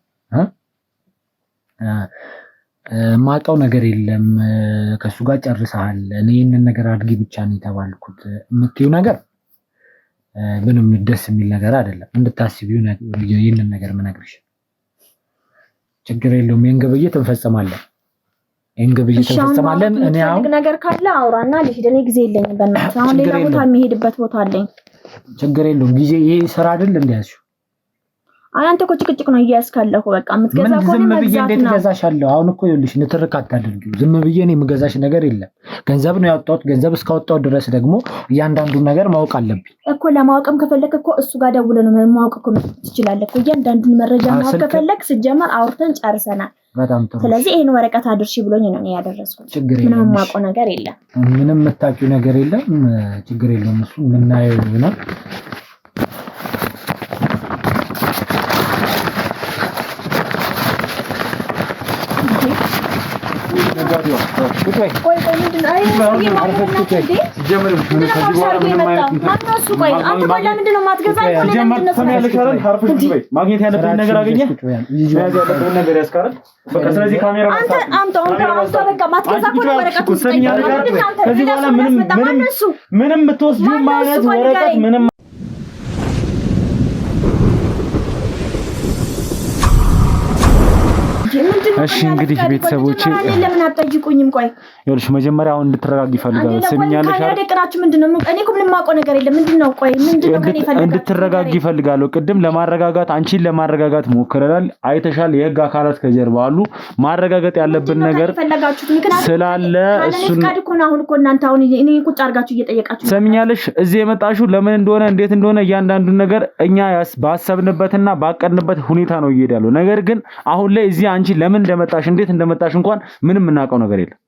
ማውቀው ነገር የለም። ከሱ ጋር ጨርሰሃል፣ እኔ ይህንን ነገር አድርጊ ብቻ ነው የተባልኩት የምትይው ነገር ምንም ደስ የሚል ነገር አይደለም። እንድታስቢው ይህንን ነገር ምነግርሽ። ችግር የለውም፣ ይህን ግብይት እንፈጽማለን። እኔ አሁን ነገር ካለ አውራና ልሂድ። እኔ ጊዜ የለኝም በእናትህ። አሁን ሌላ ቦታ የሚሄድበት ቦታ አለኝ። ችግር የለውም፣ ጊዜ ይሄ ስራ አይደል እንዲያስዩ አንተ እኮ ጭቅጭቅ ነው እያስካለሁ። በቃ የምትገዛ ከሆነ መግዛት ነው። ገዛሻለሁ። አሁን እኮ ይኸውልሽ ንትርክ አታድርጊው። ዝም ብዬ እኔ የምገዛሽ ነገር የለም። ገንዘብ ነው ያወጣሁት። ገንዘብ እስካወጣሁ ድረስ ደግሞ እያንዳንዱን ነገር ማወቅ አለብኝ እኮ። ለማወቅም ከፈለክ እኮ እሱ ጋር ደውለህ ነው ማወቅ እኮ ትችላለህ እኮ። እያንዳንዱን መረጃ ማወቅ ከፈለክ ሲጀመር አውርተን ጨርሰናል። በጣም ጥሩ። ስለዚህ ይሄን ወረቀት አድርሺ ብሎኝ ነው ያደረስኩት። ምንም የማውቀው ነገር የለም። ምንም የምታውቂው ነገር የለም። ችግር የለውም። እሱ የምናየው ይሆናል። ማግኘት ያለብን ነገር አገኘህ። ነገር ያስቀራል። በቃ ስለዚህ ካሜራ ምንም የምትወስጂው ማለት ወረቀት ምንም እሺ እንግዲህ ቤተሰቦቼ ለምን አትጠይቁኝም? ቆይ ይኸውልሽ መጀመሪያ አሁን እንድትረጋጊ ይፈልጋል። ስሚኛለሽ አይደል? ደቅናችሁ ምንድነው? እኔ እኮ ምንም የማውቀው ነገር የለም። ምንድነው? ቆይ ምንድነው ከኔ ይፈልጋል? እንድትረጋጊ ይፈልጋል። ቅድም ለማረጋጋት አንቺን ለማረጋጋት ሞክረናል። አይተሻል። የህግ አካላት ከጀርባ አሉ። ማረጋጋት ያለብን ነገር ስላለ እሱን እኮ ነው። አሁን እኮ እናንተ አሁን እኔ ቁጭ አድርጋችሁ እየጠየቃችሁ ሰሚኛለሽ። እዚህ የመጣሽው ለምን እንደሆነ እንዴት እንደሆነ እያንዳንዱን ነገር እኛ ባሰብንበትና ባቀድንበት ሁኔታ ነው እየሄዳለሁ። ነገር ግን አሁን ላይ እዚህ አንቺ ለምን እንደመጣሽ እንዴት እንደመጣሽ እንኳን ምንም የምናውቀው ነገር የለም።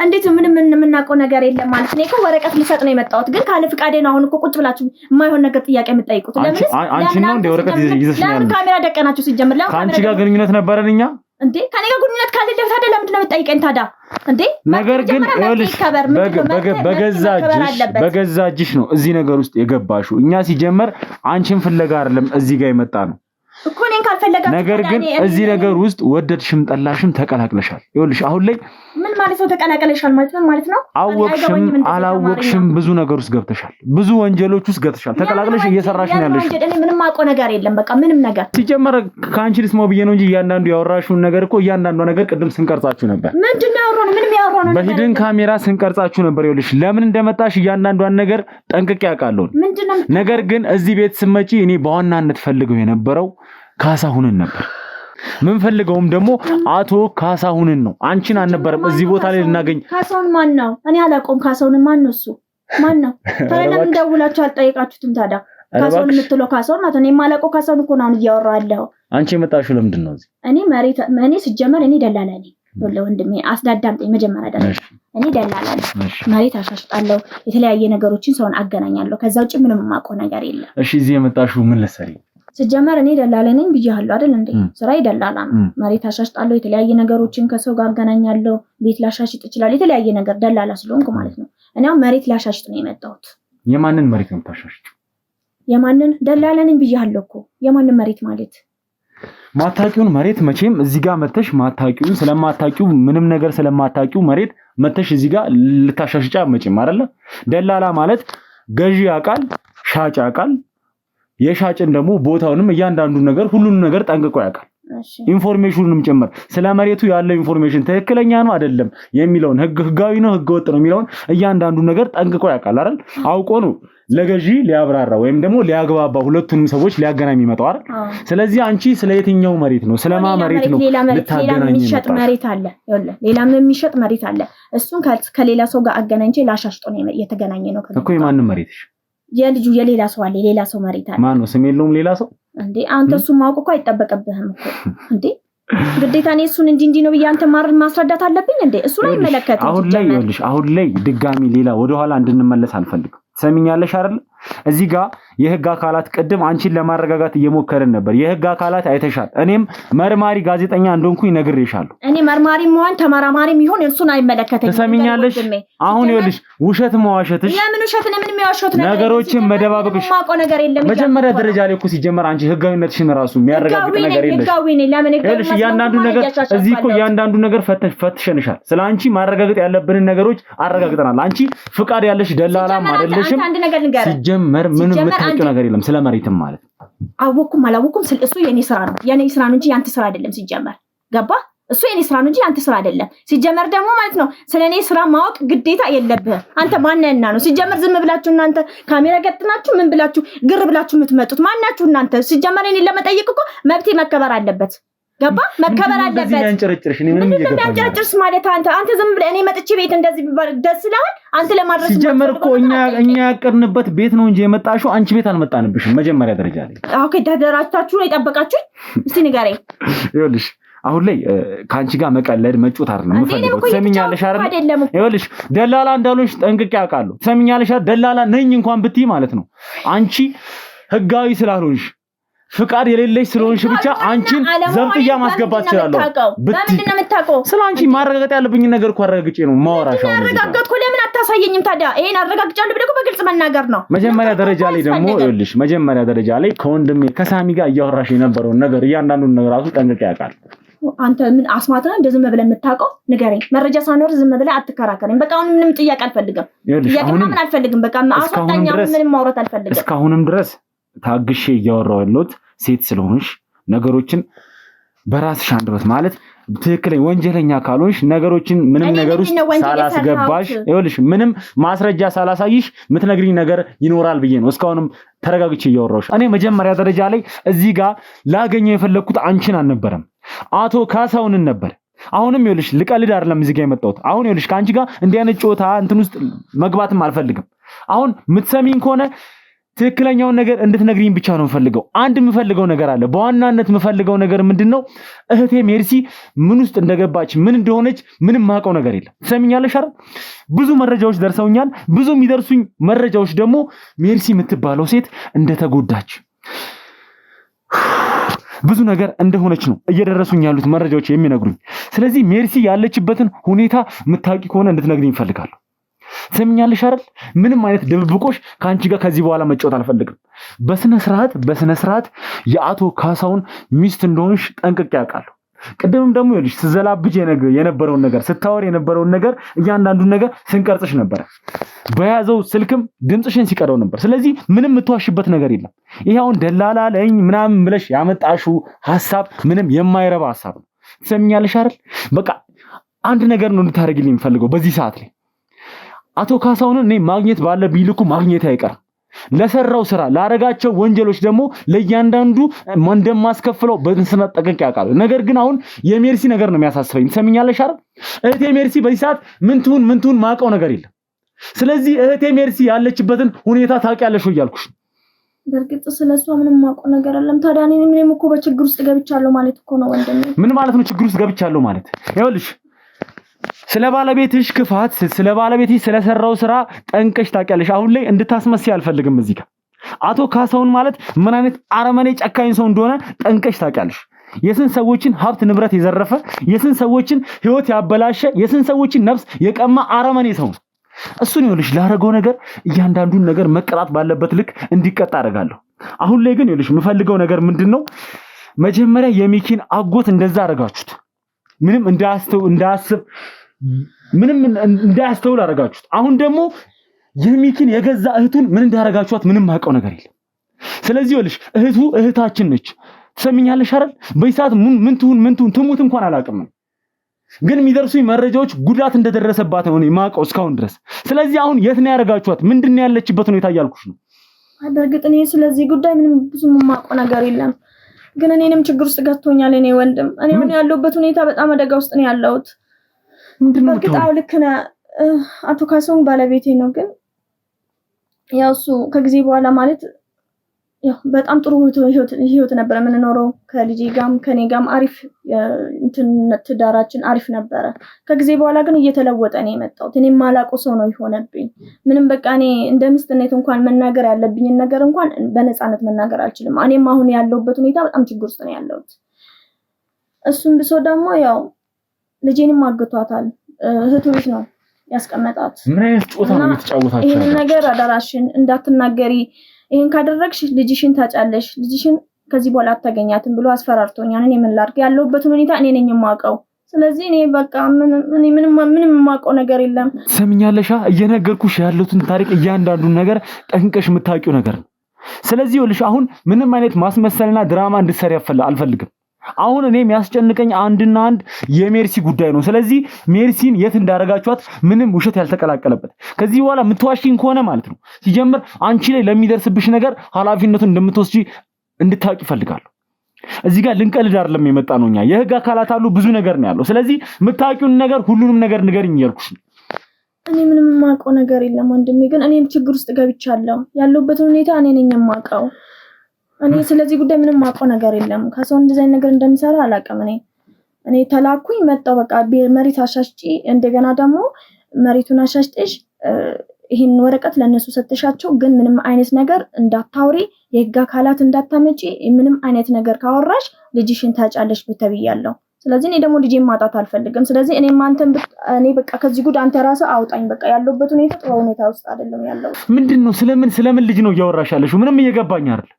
እንዴት ምንም የምናውቀው ነገር የለም ማለት ነው? እኮ ወረቀት ልሰጥ ነው የመጣሁት፣ ግን ካለ ፍቃዴ ነው። አሁን እኮ ቁጭ ብላችሁ የማይሆን ነገር ጥያቄ የምትጠይቁት ለምን? አንቺ ነው እንደ ወረቀት ይዘሽኛል። ለምን ካሜራ ደቀናችሁ? ሲጀምር ለምን ከአንቺ ጋር ግንኙነት ነበረን እኛ እንዴ? ከኔ ጋር ግንኙነት ካለ ታዲያ ለምንድን ነው የምትጠይቀኝ ታዲያ እንዴ? ነገር ግን ይኸውልሽ በገዛ እጅሽ ነው እዚህ ነገር ውስጥ የገባሽው። እኛ ሲጀመር አንቺን ፍለጋ አይደለም እዚህ ጋር የመጣ ነው እኮ እኔን ካልፈለጋችሁ። ነገር ግን እዚህ ነገር ውስጥ ወደድሽም ጠላሽም ተቀላቅለሻል። ይኸውልሽ አሁን ላይ ምን ማለት ነው ተቀላቅለሻል ማለት ነው? ማለት ነው አወቅሽም አላወቅሽም ብዙ ነገር ውስጥ ገብተሻል። ብዙ ወንጀሎች ውስጥ ገብተሻል። ተቀላቅለሽ እየሰራሽ ነው ያለሽ። እኔ ምንም አውቀው ነገር የለም። በቃ ምንም ነገር ሲጀመር ከአንቺ ልስማው ብዬ ነው እንጂ እያንዳንዱ ያወራሽውን ነገር እኮ እያንዳንዱ ነገር ቅድም ስንቀርጻችሁ ነበር። ምንድነው ያወራነው? ምንም ያወራነው በሂድን ካሜራ ስንቀርጻችሁ ነበር። ይኸውልሽ ለምን እንደመጣሽ እያንዳንዷን ነገር ጠንቅቄ አውቃለሁ። ነገር ግን እዚህ ቤት ስመጪ እኔ በዋናነት ፈልገው የነበረው ካሳሁንን ነበር። ምን ፈልገውም ደግሞ አቶ ካሳሁንን ነው። አንቺን አልነበረም እዚህ ቦታ ላይ ልናገኝ። ካሳሁን ማን ነው? እኔ አላውቀውም። ካሳሁንን ማን ነው? እሱ ማን ነው? ለምን ደውላችሁ አልጠየቃችሁትም ታዲያ? ካሳሁን የምትለው ካሳሁን ማለት ነው የማላውቀው ካሳሁን እኮ ነው አሁን እያወራሁ ያለው። አንቺ የመጣሽው ለምንድን ነው እዚህ? እኔ ሲጀመር እኔ ደላላ ነኝ። ወንድሜ አስዳዳምጠኝ መጀመሪያ ደረሰ። እኔ ደላላ ነኝ። መሬት አሻሽጣለሁ፣ የተለያየ ነገሮችን ሰውን አገናኛለሁ። ከዛ ውጪ ምንም የማውቀው ነገር የለም። እሺ እዚህ የመጣሽው ምን ልትሰሪ? ሲጀመር እኔ ደላላ ነኝ ብያለሁ አይደል እንዴ? ስራ ይደላላ ነው። መሬት አሻሽጣለሁ፣ የተለያየ ነገሮችን ከሰው ጋር አገናኛለሁ፣ ቤት ላሻሽጥ ይችላል፣ የተለያየ ነገር ደላላ ስለሆንኩ ማለት ነው። እኔ አሁን መሬት ላሻሽጥ ነው የመጣሁት። የማንን መሬት ነው የምታሻሽጪው? የማንን? ደላላ ነኝ ብያለሁ እኮ። የማንን መሬት ማለት? ማታቂውን መሬት መቼም እዚህ ጋር መተሽ ማታቂውን ስለማታቂው ምንም ነገር ስለማታቂው መሬት መተሽ እዚህ ጋር ልታሻሽጫ መቼም አይደለ? ደላላ ማለት ገዢ ያውቃል፣ ሻጭ ያውቃል። የሻጭን ደግሞ ቦታውንም እያንዳንዱ ነገር ሁሉንም ነገር ጠንቅቆ ያውቃል። ኢንፎርሜሽኑንም ጭምር ስለ መሬቱ ያለው ኢንፎርሜሽን ትክክለኛ ነው አይደለም የሚለውን ህጋዊ ነው ህገወጥ ነው የሚለውን እያንዳንዱ ነገር ጠንቅቆ ያውቃል አይደል? አውቆ ነው ለገዢ ሊያብራራ ወይም ደግሞ ሊያግባባ ሁለቱንም ሰዎች ሊያገናኝ የሚመጣው አይደል? ስለዚህ አንቺ ስለ የትኛው መሬት ነው ስለማ መሬት ነው ልታገናኝ የሚሸጥ መሬት አለ? ይኸውልህ ሌላም የሚሸጥ መሬት አለ። እሱን ከሌላ ሰው ጋር አገናኝቼ ላሻሽጦ ነው የተገናኘ ነው እኮ። የማንን መሬት? የልጁ የሌላ ሰው አለ። የሌላ ሰው መሬት አለ። ማን ነው? ስም የለውም ሌላ ሰው እንዴ? አንተ እሱን ማወቅ እኮ አይጠበቅብህም እኮ እንዴ። ግዴታ እኔ እሱን እንዲህ ነው ብዬ አንተ ማስረዳት አለብኝ እንዴ? እሱን አይመለከትም። አሁን ላይ ድጋሚ ሌላ ወደኋላ እንድንመለስ አልፈልግም። ሰሚኛለሽ አይደል? እዚህ ጋር የህግ አካላት ቅድም አንቺን ለማረጋጋት እየሞከርን ነበር። የህግ አካላት አይተሻል። እኔም መርማሪ ጋዜጠኛ እንደሆንኩኝ ነግሬሻለሁ። እኔ መርማሪ መሆን ተመራማሪም ይሁን እሱን አይመለከተኝም። ተሰሚኛለሽ? አሁን ይኸውልሽ ውሸት መዋሸትሽ ለምን ውሸት ነው? ምን የሚያዋሸት ነገር ነገሮችን መደባበቅሽ ማቆ ነገር የለም። መጀመሪያ ደረጃ ላይ እኮ ሲጀመር አንቺ ህጋዊነትሽን ራሱ የሚያረጋግጥ ነገር የለሽ። ይኸውልሽ እያንዳንዱ ነገር እዚህ እኮ እያንዳንዱ ነገር ፈትሸንሻል። ስለ አንቺ ማረጋገጥ ያለብንን ነገሮች አረጋግጠናል። አንቺ ፍቃድ ያለሽ ደላላም አይደለሽም። ሲጀመር ምንም የምታውቂው ነገር የለም ስለ መሬትም ማለት አወኩም አላወኩም እሱ የኔ ስራ ነው እንጂ ያንተ ስራ አይደለም። ሲጀመር ገባ? እሱ የኔ ስራ ነው እንጂ ያንተ ስራ አይደለም። ሲጀመር ደግሞ ማለት ነው ስለኔ ስራ ማወቅ ግዴታ የለብህም። አንተ ማንነና ነው? ሲጀመር ዝም ብላችሁ እናንተ ካሜራ ገጥናችሁ ምን ብላችሁ ግር ብላችሁ የምትመጡት ማናችሁ እናንተ? ሲጀመር እኔን ለመጠየቅ እኮ መብቴ መከበር አለበት። ገባ? መከበር አለበት። ያንጨረጭርሽ እኔ ምንም እየገባኝ ያንጨረጭርሽ ማለት አንተ ዝም ብለህ እኔ መጥቼ ቤት እንደዚህ ቢባል ደስ ይላል? አንተ ለማድረስ ሲጀመር እኮ እኛ ያቀርንበት ቤት ነው እንጂ የመጣሽው አንቺ ቤት አልመጣንብሽም። መጀመሪያ ደረጃ ላይ ኦኬ፣ ተደራጅታችሁ ነው የጠበቃችሁኝ? እስቲ ንገረኝ። ይኸውልሽ አሁን ላይ ከአንቺ ጋር መቀለድ መጮት አይደለም የምፈልገው። ትሰሚኛለሽ አይደል? ይኸውልሽ ደላላ እንዳልሆንሽ ጠንቅቄ አውቃለሁ። ትሰሚኛለሽ አይደል? ደላላ ነኝ እንኳን ብትይ ማለት ነው አንቺ ህጋዊ ስላልሆንሽ ፍቃድ የሌለሽ ስለሆንሽ ብቻ አንቺን ዘብጥያ ማስገባት ይችላልው። በምንድን ነው የምታውቀው? ስለ አንቺ ማረጋገጥ ያለብኝ ነገር እኮ አረጋግጬ ነው ማወራሽ። አሁን አረጋግጥኩ። ለምን አታሳየኝም ታዲያ? ይሄን አረጋግጫለሁ ብለህ በግልጽ መናገር ነው። መጀመሪያ ደረጃ ላይ ደግሞ ይኸውልሽ መጀመሪያ ደረጃ ላይ ከወንድሜ ከሳሚ ጋር እያወራሽ የነበረውን ነገር እያንዳንዱን ነገር ራሱ ጠንቅቄ ያውቃል። አንተ ምን አስማት ነው እንደዚህ ብለህ የምታውቀው? ንገረኝ። መረጃ ሳኖር ዝም ብለህ አትከራከረኝ። በቃ አሁን ምንም ጥያቄ አልፈልግም። ጥያቄ ምንም አልፈልግም። በቃ አስወጣኛ። ምንም ማውራት አልፈልግም። እስካሁንም ድረስ ታግሼ እያወራሁ ያለሁት ሴት ስለሆንሽ ነገሮችን በራስሽ አንደበት ማለት ትክክለኛ ወንጀለኛ ካልሆንሽ ነገሮችን ምንም ነገር ውስጥ ሳላስገባሽ ይኸውልሽ ምንም ማስረጃ ሳላሳይሽ የምትነግሪኝ ነገር ይኖራል ብዬ ነው እስካሁንም ተረጋግቼ እያወራሁሽ። እኔ መጀመሪያ ደረጃ ላይ እዚህ ጋር ላገኘው የፈለኩት አንቺን አልነበረም አቶ ካሳውንን ነበር። አሁንም ይኸውልሽ ልቀልድ አይደለም እዚህ ጋር የመጣሁት። አሁን ይኸውልሽ ከአንቺ ጋር እንዲህ አይነት ጮታ እንትን ውስጥ መግባትም አልፈልግም። አሁን የምትሰሚኝ ከሆነ ትክክለኛውን ነገር እንድትነግሪኝ ብቻ ነው የምፈልገው። አንድ የምፈልገው ነገር አለ። በዋናነት የምፈልገው ነገር ምንድነው? እህቴ ሜርሲ ምን ውስጥ እንደገባች ምን እንደሆነች ምንም ማውቀው ነገር የለም። ትሰሚኛለሽ አይደል? ብዙ መረጃዎች ደርሰውኛል። ብዙ የሚደርሱኝ መረጃዎች ደግሞ ሜርሲ የምትባለው ሴት እንደተጎዳች ብዙ ነገር እንደሆነች ነው እየደረሱኝ ያሉት መረጃዎች የሚነግሩኝ። ስለዚህ ሜርሲ ያለችበትን ሁኔታ የምታውቂ ከሆነ እንድትነግሪኝ እፈልጋለሁ። ትሰሚኛለሽ አይደል? ምንም አይነት ድብብቆሽ ከአንቺ ጋር ከዚህ በኋላ መጫወት አልፈልግም። በስነ ስርዓት የአቶ ካሳውን ሚስት እንደሆንሽ ጠንቅቄ ያውቃለሁ። ቅድምም ደግሞ ይኸውልሽ ስዘላብጅ የነበረውን ነገር ስታወር የነበረውን ነገር እያንዳንዱን ነገር ስንቀርጽሽ ነበር። በያዘው ስልክም ድምጽሽን ሲቀረው ነበር። ስለዚህ ምንም የምትዋሽበት ነገር የለም። ይሄ አሁን ደላላ ለኝ ምናምን ብለሽ ያመጣሽው ሐሳብ ምንም የማይረባ ሐሳብ ነው። ትሰሚኛለሽ አይደል? በቃ አንድ ነገር ነው እንድታረግልኝ የምፈልገው በዚህ ሰዓት ላይ አቶ ካሳውንን እኔ ማግኘት ባለብኝ ልኩ ማግኘት አይቀርም። ለሰራው ስራ ላረጋቸው ወንጀሎች ደግሞ ለእያንዳንዱ እንደማስከፍለው በስነ ጠንቅቄ ያውቃለሁ። ነገር ግን አሁን የሜርሲ ነገር ነው የሚያሳስበኝ። ትሰሚኛለሽ አይደል? እህቴ ሜርሲ በዚህ ሰዓት ምን ትሁን ማውቀው ነገር የለም። ስለዚህ እህቴ ሜርሲ ያለችበትን ሁኔታ ታውቂያለሽ ወይ እያልኩሽ። በርግጥ ስለሷ ምንም ማውቀው ነገር የለም። ታዲያ እኔም እኮ በችግር ውስጥ ገብቻለሁ ማለት እኮ ነው ወንድሜ። ምን ማለት ነው ችግር ውስጥ ገብቻለሁ ማለት? ይኸውልሽ ስለ ባለቤትሽ ክፋት ስለ ባለቤትሽ ስለሰራው ስራ ጠንቀሽ ታውቂያለሽ። አሁን ላይ እንድታስመስይ አልፈልግም። እዚህ ጋር አቶ ካሳሁን ማለት ምን አይነት አረመኔ ጨካኝ ሰው እንደሆነ ጠንቀሽ ታውቂያለሽ። የስንት ሰዎችን ሀብት ንብረት የዘረፈ፣ የስንት ሰዎችን ህይወት ያበላሸ፣ የስንት ሰዎችን ነፍስ የቀማ አረመኔ ሰው። እሱን ይኸውልሽ ላደረገው ነገር እያንዳንዱን ነገር መቀጣት ባለበት ልክ እንዲቀጣ አደርጋለሁ። አሁን ላይ ግን ይኸውልሽ የምፈልገው ነገር ምንድነው? መጀመሪያ የሚኪን አጎት እንደዛ አደረጋችሁት። ምንም እንዳያስብ ምንም እንዳያስተውል አደረጋችሁት። አሁን ደግሞ የሚኪን የገዛ እህቱን ምን እንዳደረጋችኋት ምንም ማውቀው ነገር የለም። ስለዚህ ይኸውልሽ እህቱ እህታችን ነች። ትሰሚኛለሽ አይደል? በይሳት ምን ትሁን ትሙት እንኳን አላውቅም፣ ግን የሚደርሱኝ መረጃዎች ጉዳት እንደደረሰባት ነው የማውቀው እስካሁን ድረስ። ስለዚህ አሁን የት ነው ያደረጋችኋት? ምንድነው ያለችበት ሁኔታ እያልኩሽ ነው። በእርግጥ እኔ ስለዚህ ጉዳይ ምንም ብዙ የማውቀው ነገር የለም፣ ግን እኔንም ችግር ውስጥ ገጥቶኛል። እኔ ወንድም እኔ አሁን ያለሁበት ሁኔታ በጣም አደጋ ውስጥ ነው ያለሁት። ምንድነው? በእርግጥ አዎ ልክ ነህ። አቶ ካሳሁን ባለቤቴ ነው፣ ግን ያው እሱ ከጊዜ በኋላ ማለት ያው በጣም ጥሩ ህይወት ነበር የምንኖረው ከልጄ ጋርም ከኔ ጋርም አሪፍ ትዳራችን አሪፍ ነበረ። ከጊዜ በኋላ ግን እየተለወጠ ነው የመጣው። እኔም ማላውቀው ሰው ነው የሆነብኝ። ምንም በቃ እኔ እንደ ምስትነት እንኳን መናገር ያለብኝን ነገር እንኳን በነፃነት መናገር አልችልም። እኔም አሁን ያለሁበት ሁኔታ በጣም ችግር ውስጥ ነው ያለሁት። እሱም ብሶ ደግሞ ያው ልጄንም አግቷታል። እህቱ ቤት ነው ያስቀመጣት። ምን አይነት ጮታ ነው የምትጫወታችሁ? ይሄን ነገር አደራሽን እንዳትናገሪ፣ ይሄን ካደረግሽ ልጅሽን ታጫለሽ፣ ልጅሽን ከዚህ በኋላ አታገኛትም ብሎ አስፈራርቶኛል። እኔ ምን ላድርግ? ያለሁበትን ሁኔታ እኔ ነኝ የማውቀው። ስለዚህ እኔ በቃ ምንም የማውቀው ነገር የለም። ሰምኛለሻ? እየነገርኩሽ ያለሁትን ታሪክ እያንዳንዱን ነገር ጠንቅቀሽ የምታውቂው ነገር ነው። ስለዚህ ይኸውልሽ አሁን ምንም አይነት ማስመሰልና ድራማ እንድትሰሪ አልፈልግም። አሁን እኔ የሚያስጨንቀኝ አንድና አንድ የሜርሲ ጉዳይ ነው። ስለዚህ ሜርሲን የት እንዳረጋችኋት ምንም ውሸት ያልተቀላቀለበት ከዚህ በኋላ የምትዋሽኝ ከሆነ ማለት ነው ሲጀምር አንቺ ላይ ለሚደርስብሽ ነገር ኃላፊነቱን እንደምትወስጂ እንድታውቂ ፈልጋለሁ። እዚህ ጋር ልንቀልድ አይደለም የመጣ ነው። እኛ የህግ አካላት አሉ፣ ብዙ ነገር ነው ያለው። ስለዚህ የምታውቂውን ነገር ሁሉንም ነገር ንገሪኝ እያልኩሽ ነው። እኔ ምንም የማውቀው ነገር የለም ወንድሜ፣ ግን እኔም ችግር ውስጥ ገብቻለሁ። ያለሁበትን ሁኔታ እኔ ነኝ የማውቀው። እኔ ስለዚህ ጉዳይ ምንም የማውቀው ነገር የለም። ካሳሁን እንደዚህ አይነት ነገር እንደሚሰራ አላውቅም። እኔ ተላኩኝ መጣሁ። በቃ መሬት አሻሽጪ፣ እንደገና ደግሞ መሬቱን አሻሽጤሽ ይሄን ወረቀት ለነሱ ሰጥሻቸው፣ ግን ምንም አይነት ነገር እንዳታውሪ፣ የህግ አካላት እንዳታመጪ፣ ምንም አይነት ነገር ካወራሽ ልጅሽን ታጫለሽ ብተብያለሁ። ስለዚህ እኔ ደግሞ ልጄን ማጣት አልፈልግም። ስለዚህ እኔ በቃ ከዚህ ጉድ አንተ ራስህ አውጣኝ። በቃ ያለሁበት ሁኔታ ጥሩ ሁኔታ ውስጥ አይደለም ያለው። ምንድነው? ስለምን ልጅ ነው እያወራሽ ያለሽው? ምንም እየገባኝ አይደል።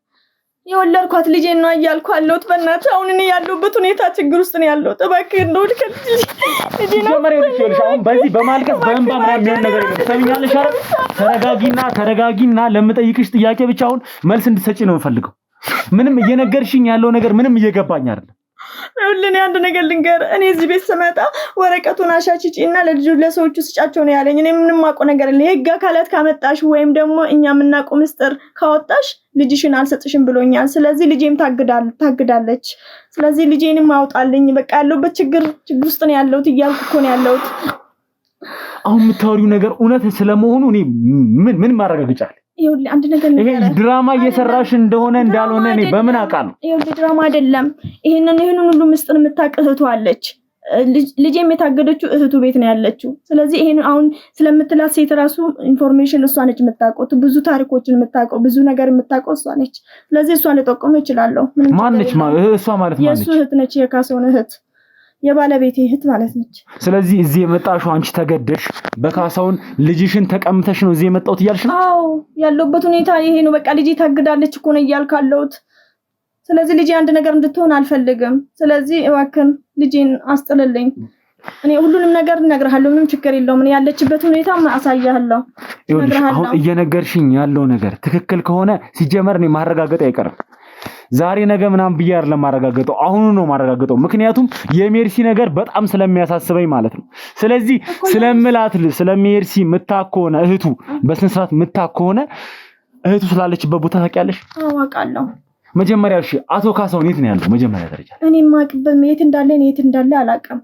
የወለድኳት ልጄ ነው እያልኩ አለሁት። በእናትህ አሁን እኔ ያለሁበት ሁኔታ ችግር ውስጥ ነው ያለሁት። እባክህ እንደው ልጅ ነው አሁን በዚህ በማልቀስ በእንባ ምናምን የሚሆን ነገር የለም። ሰሚኛለሽ አይደል? ተረጋጊና ለምጠይቅሽ ጥያቄ ብቻ አሁን መልስ እንድትሰጪ ነው የምፈልገው። ምንም እየነገርሽኝ ያለው ነገር ምንም እየገባኝ አይደለም። ሁሉን አንድ ነገር ልንገር፣ እኔ እዚህ ቤት ስመጣ ወረቀቱን አሻሽጪና ለሰዎቹ ስጫቸው ነው ያለኝ። እኔ ምንም ማውቀው ነገር የለም። የህግ አካላት ካመጣሽ ወይም ደግሞ እኛ የምናውቀው ምስጢር ካወጣሽ ልጅሽን አልሰጥሽም ብሎኛል። ስለዚህ ልጄም ታግዳለች። ስለዚህ ልጄንም አውጣልኝ። በቃ ያለሁበት ችግር ውስጥ ነው ያለሁት እያልኩ እኮ ነው ያለሁት። አሁን የምታወሪው ነገር እውነት ስለመሆኑ እኔ ምን ማረጋገጫ አለ? ይኸውልህ አንድ ነገር ይሄ ድራማ እየሰራሽ እንደሆነ እንዳልሆነ እኔ በምን አውቃለሁ? ይኸውልህ ድራማ አይደለም። ይሄንን ሁሉ ምስጢር የምታውቅ እህቱ አለች። ልጄም የታገደችው እህቱ ቤት ነው ያለችው። ስለዚህ ይሄን አሁን ስለምትላት ሴት ራሱ ኢንፎርሜሽን እሷ ነች የምታውቀው። ብዙ ታሪኮችን የምታውቀው፣ ብዙ ነገር የምታውቀው እሷ ነች። ስለዚህ እሷን ልጠቆም እችላለሁ። ማን ነች? እሷ ማለት ማን ነች? የእሱ እህት ነች። የካሳሁን እህት፣ የባለቤቴ እህት ማለት ነች። ስለዚህ እዚህ የመጣሽው አንቺ ተገደሽ በካሳሁን ልጅሽን ተቀምተሽ ነው እዚህ የመጣሁት እያልሽ ነው? አዎ ያለሁበት ሁኔታ ይሄ ነው። በቃ ልጄ ታግዳለች እኮ ነው እያልኩ ያለሁት። ስለዚህ ልጄ አንድ ነገር እንድትሆን አልፈልግም። ስለዚህ እባክህን ልጄን አስጥልልኝ። እኔ ሁሉንም ነገር እነግርሃለሁ። ምንም ችግር የለውም። እኔ ያለችበት ሁኔታ አሳያለሁ። አሁን እየነገርሽኝ ያለው ነገር ትክክል ከሆነ ሲጀመር እኔ ማረጋገጥ አይቀርም። ዛሬ ነገ ምናምን ብዬ አይደለም ማረጋገጠው፣ አሁኑ ነው ማረጋገጠው። ምክንያቱም የሜርሲ ነገር በጣም ስለሚያሳስበኝ ማለት ነው። ስለዚህ ስለሜርሲ ምታከሆነ እህቱ በስነ ስርዓት ምታከሆነ እህቱ ስላለችበት ቦታ ታውቂያለሽ? አዎ አውቃለሁ። መጀመሪያ እሺ አቶ ካሳሁን የት ነው ያለው? መጀመሪያ ደረጃ እኔ ማቅበል የት እንዳለ አላውቅም።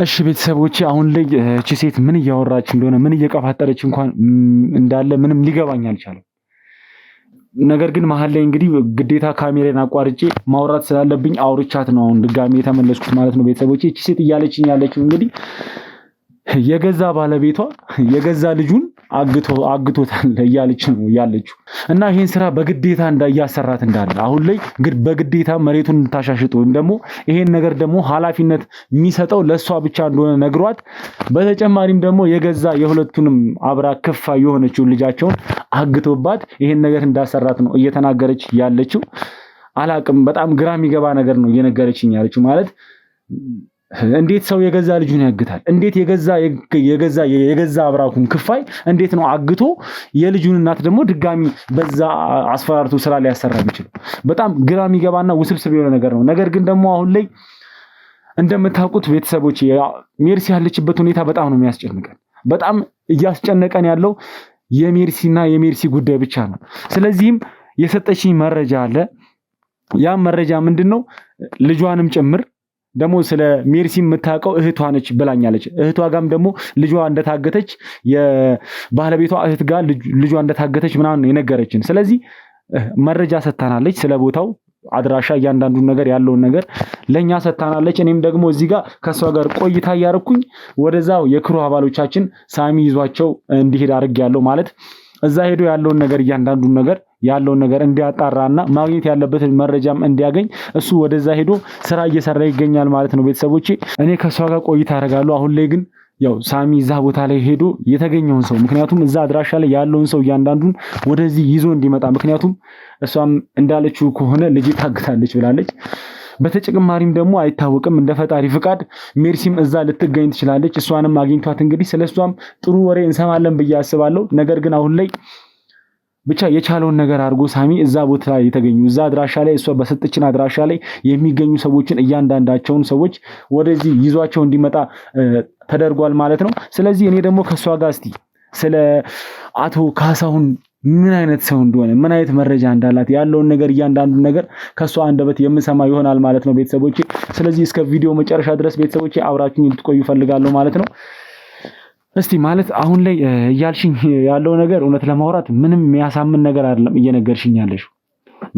እሺ ቤተሰቦቼ አሁን ላይ እቺ ሴት ምን እያወራች እንደሆነ ምን እየቀፋጠረች እንኳን እንዳለ ምንም ሊገባኝ አልቻለም። ነገር ግን መሀል ላይ እንግዲህ ግዴታ ካሜራን አቋርጬ ማውራት ስላለብኝ አውርቻት ነው አሁን ድጋሜ የተመለስኩት ማለት ነው። ቤተሰቦቼ እቺ ሴት እያለችኝ ያለችው እንግዲህ የገዛ ባለቤቷ የገዛ ልጁን አግቶታል እያለች ነው ያለችው እና ይሄን ስራ በግዴታ እንዳያሰራት እንዳለ አሁን ላይ በግዴታ መሬቱን እንታሻሽጡ ወይም ደግሞ ይሄን ነገር ደግሞ ኃላፊነት የሚሰጠው ለሷ ብቻ እንደሆነ ነግሯት በተጨማሪም ደግሞ የገዛ የሁለቱንም አብራ ከፋ የሆነችው ልጃቸውን አግቶባት ይሄን ነገር እንዳሰራት ነው እየተናገረች ያለችው። አላቅም በጣም ግራ የሚገባ ነገር ነው እየነገረችኝ ያለችው። ማለት እንዴት ሰው የገዛ ልጁን ያግታል? እንዴት የገዛ አብራኩን ክፋይ እንዴት ነው አግቶ የልጁን እናት ደግሞ ድጋሚ በዛ አስፈራርቶ ስራ ላይ ያሰራ የሚችለው? በጣም ግራ የሚገባና ውስብስብ የሆነ ነገር ነው። ነገር ግን ደግሞ አሁን ላይ እንደምታውቁት ቤተሰቦች ሜርሲ ያለችበት ሁኔታ በጣም ነው የሚያስጨንቀን። በጣም እያስጨነቀን ያለው የሜርሲና የሜርሲ ጉዳይ ብቻ ነው። ስለዚህም የሰጠችኝ መረጃ አለ። ያ መረጃ ምንድነው? ልጇንም ጭምር ደግሞ ስለ ሜርሲ የምታውቀው እህቷ ነች ብላኛለች። እህቷ ጋም ደግሞ ልጇ እንደታገተች የባለቤቷ እህት ጋር ልጇ እንደታገተች ምናምን የነገረችን። ስለዚህ መረጃ ሰጥታናለች ስለ ቦታው አድራሻ እያንዳንዱን ነገር ያለውን ነገር ለኛ ሰጥታናለች። እኔም ደግሞ እዚህ ጋር ከሷ ጋር ቆይታ ያረኩኝ ወደዛው የክሩ አባሎቻችን ሳሚ ይዟቸው እንዲሄድ አድርጌያለሁ። ማለት እዛ ሄዶ ያለውን ነገር እያንዳንዱን ነገር ያለውን ነገር እንዲያጣራና ማግኘት ያለበትን መረጃም እንዲያገኝ እሱ ወደዛ ሄዶ ስራ እየሰራ ይገኛል ማለት ነው። ቤተሰቦቼ እኔ ከሷ ጋር ቆይታ አደርጋለሁ። አሁን ላይ ግን ያው ሳሚ እዛ ቦታ ላይ ሄዶ የተገኘውን ሰው ምክንያቱም እዛ አድራሻ ላይ ያለውን ሰው እያንዳንዱን ወደዚህ ይዞ እንዲመጣ ምክንያቱም እሷም እንዳለችው ከሆነ ልጅ ታግታለች ብላለች። በተጨማሪም ደግሞ አይታወቅም እንደ ፈጣሪ ፍቃድ ሜርሲም እዛ ልትገኝ ትችላለች። እሷንም አግኝቷት እንግዲህ ስለሷም ጥሩ ወሬ እንሰማለን ብዬ አስባለሁ። ነገር ግን አሁን ላይ ብቻ የቻለውን ነገር አድርጎ ሳሚ እዛ ቦታ ላይ የተገኙ እዛ አድራሻ ላይ እሷ በሰጠችን አድራሻ ላይ የሚገኙ ሰዎችን እያንዳንዳቸውን ሰዎች ወደዚህ ይዟቸው እንዲመጣ ተደርጓል ማለት ነው። ስለዚህ እኔ ደግሞ ከሷ ጋር እስቲ ስለ አቶ ካሳሁን ምን አይነት ሰው እንደሆነ ምን አይነት መረጃ እንዳላት ያለውን ነገር እያንዳንዱ ነገር ከሷ አንደበት የምሰማ ይሆናል ማለት ነው ቤተሰቦቼ። ስለዚህ እስከ ቪዲዮ መጨረሻ ድረስ ቤተሰቦቼ አብራችሁኝ እንድትቆዩ ፈልጋለሁ ማለት ነው። እስቲ ማለት አሁን ላይ እያልሽኝ ያለው ነገር እውነት ለማውራት ምንም የሚያሳምን ነገር አይደለም እየነገርሽኝ ያለሽው።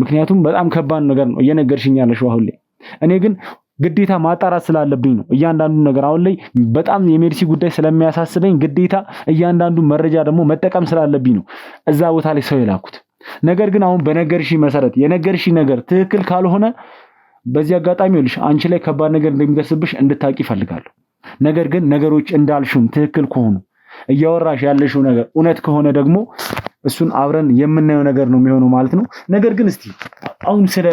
ምክንያቱም በጣም ከባድ ነገር ነው እየነገርሽኝ ያለሽው አሁን ላይ። እኔ ግን ግዴታ ማጣራት ስላለብኝ ነው እያንዳንዱ ነገር አሁን ላይ በጣም የሜርሲ ጉዳይ ስለሚያሳስበኝ ግዴታ እያንዳንዱ መረጃ ደግሞ መጠቀም ስላለብኝ ነው እዛ ቦታ ላይ ሰው የላኩት። ነገር ግን አሁን በነገርሽ መሰረት የነገርሽ ነገር ትክክል ካልሆነ በዚህ አጋጣሚ ይልሽ አንቺ ላይ ከባድ ነገር እንደሚደርስብሽ እንድታቂ ፈልጋለሁ። ነገር ግን ነገሮች እንዳልሽም ትክክል ከሆኑ እያወራሽ ያለሽው ነገር እውነት ከሆነ ደግሞ እሱን አብረን የምናየው ነገር ነው የሚሆነው ማለት ነው። ነገር ግን እስቲ አሁን ስለ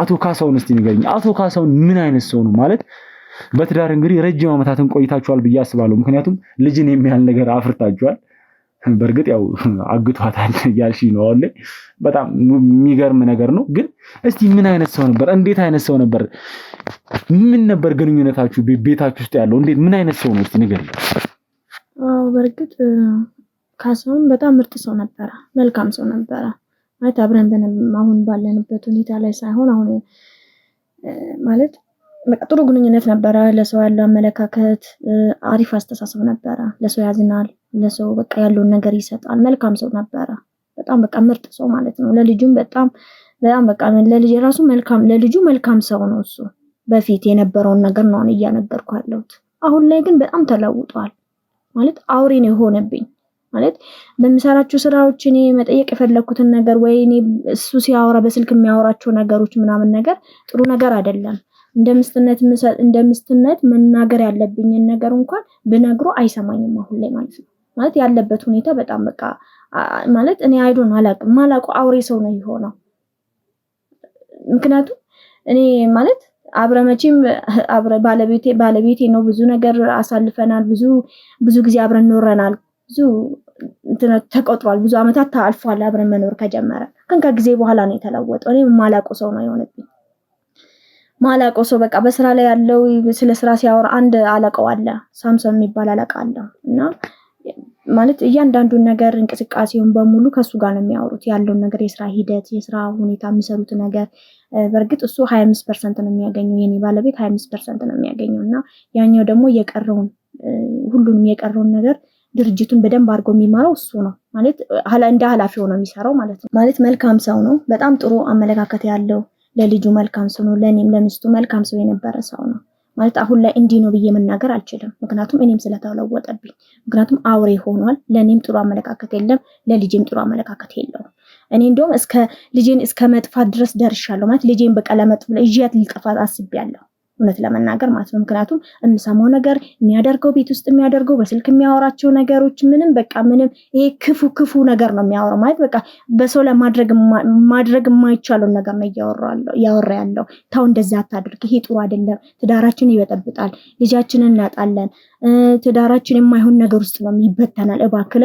አቶ ካሳሁን እስቲ ንገሪኝ። አቶ ካሳሁን ምን አይነት ሰው ነው? ማለት በትዳር እንግዲህ ረጅም ዓመታትን ቆይታችኋል ብዬ አስባለሁ። ምክንያቱም ልጅን የሚያህል ነገር አፍርታችኋል። በእርግጥ ያው አግቷታል ያልሽ ነው አለ በጣም የሚገርም ነገር ነው። ግን እስቲ ምን አይነት ሰው ነበር? እንዴት አይነት ሰው ነበር? ምን ነበር ግንኙነታችሁ ቤታችሁ ውስጥ ያለው? እንዴት ምን አይነት ሰው ነው? እስቲ ንገሪኝ። በእርግጥ ካሳሁን በጣም ምርጥ ሰው ነበረ፣ መልካም ሰው ነበረ። ማለት አብረን አሁን ባለንበት ሁኔታ ላይ ሳይሆን አሁን ማለት በቃ ጥሩ ግንኙነት ነበረ። ለሰው ያለው አመለካከት አሪፍ አስተሳሰብ ነበረ። ለሰው ያዝናል፣ ለሰው በቃ ያለውን ነገር ይሰጣል። መልካም ሰው ነበረ። በጣም በቃ ምርጥ ሰው ማለት ነው። ለልጁም በጣም በቃ ለልጅ ራሱ ለልጁ መልካም ሰው ነው እሱ። በፊት የነበረውን ነገር ነው እያነገርኩ ያለሁት። አሁን ላይ ግን በጣም ተለውጧል። ማለት አውሬ ነው የሆነብኝ። ማለት በሚሰራቸው ስራዎች እኔ መጠየቅ የፈለኩትን ነገር ወይ እኔ እሱ ሲያወራ በስልክ የሚያወራቸው ነገሮች ምናምን ነገር ጥሩ ነገር አይደለም። እንደምስትነት መናገር ያለብኝን ነገር እንኳን ብነግሮ አይሰማኝም አሁን ላይ ማለት ነው። ማለት ያለበት ሁኔታ በጣም በቃ ማለት እኔ አላቅም ማላውቀው አውሬ ሰው ነው የሆነው። ምክንያቱም እኔ ማለት አብረመቼም ባለቤቴ ነው። ብዙ ነገር አሳልፈናል። ብዙ ጊዜ አብረን ኖረናል። ብዙ ተቆጥሯል። ብዙ አመታት አልፏል አብረን መኖር ከጀመረ። ግን ከጊዜ በኋላ ነው የተለወጠው። እኔ ማላውቀው ሰው ነው የሆነብኝ። ማላውቀው ሰው በቃ በስራ ላይ ያለው ስለ ስራ ሲያወራ አንድ አለቃው አለ፣ ሳምሶን የሚባል አለቃ አለ እና ማለት እያንዳንዱን ነገር እንቅስቃሴውን በሙሉ ከሱ ጋር ነው የሚያወሩት። ያለውን ነገር የስራ ሂደት፣ የስራ ሁኔታ፣ የሚሰሩት ነገር። በእርግጥ እሱ 25% ነው የሚያገኘው፣ የኔ ባለቤት 25% ነው የሚያገኘው እና ያኛው ደግሞ ሁሉንም የቀረውን ነገር ድርጅቱን በደንብ አድርጎ የሚማረው እሱ ነው። ማለት እንደ ኃላፊ ሆኖ የሚሰራው ማለት ነው። ማለት መልካም ሰው ነው። በጣም ጥሩ አመለካከት ያለው፣ ለልጁ መልካም ሰው ነው። ለኔም ለሚስቱ መልካም ሰው የነበረ ሰው ነው። ማለት አሁን ላይ እንዲህ ነው ብዬ መናገር አልችልም። ምክንያቱም እኔም ስለተለወጠብኝ፣ ምክንያቱም አውሬ ሆኗል። ለኔም ጥሩ አመለካከት የለም፣ ለልጄም ጥሩ አመለካከት የለውም። እኔ እንደውም ልጄን እስከ መጥፋት ድረስ ደርሻለሁ። ማለት ልጄን በቃ ይዤት ልጠፋት አስቤያለሁ፣ እውነት ለመናገር ማለት ነው። ምክንያቱም የምሰማው ነገር የሚያደርገው ቤት ውስጥ የሚያደርገው በስልክ የሚያወራቸው ነገሮች ምንም ይሄ ክፉ ነገር ነው የሚያወራው። ማለት በቃ በሰው ላይ ማድረግ የማይቻለውን ነገር ነው እያወራ ያለው። ታው እንደዛ አታድርግ፣ ይሄ ጥሩ አይደለም፣ ትዳራችን ይበጠብጣል፣ ልጃችንን እናጣለን፣ ትዳራችን የማይሆን ነገር ውስጥ ነው ይበተናል። እባክህ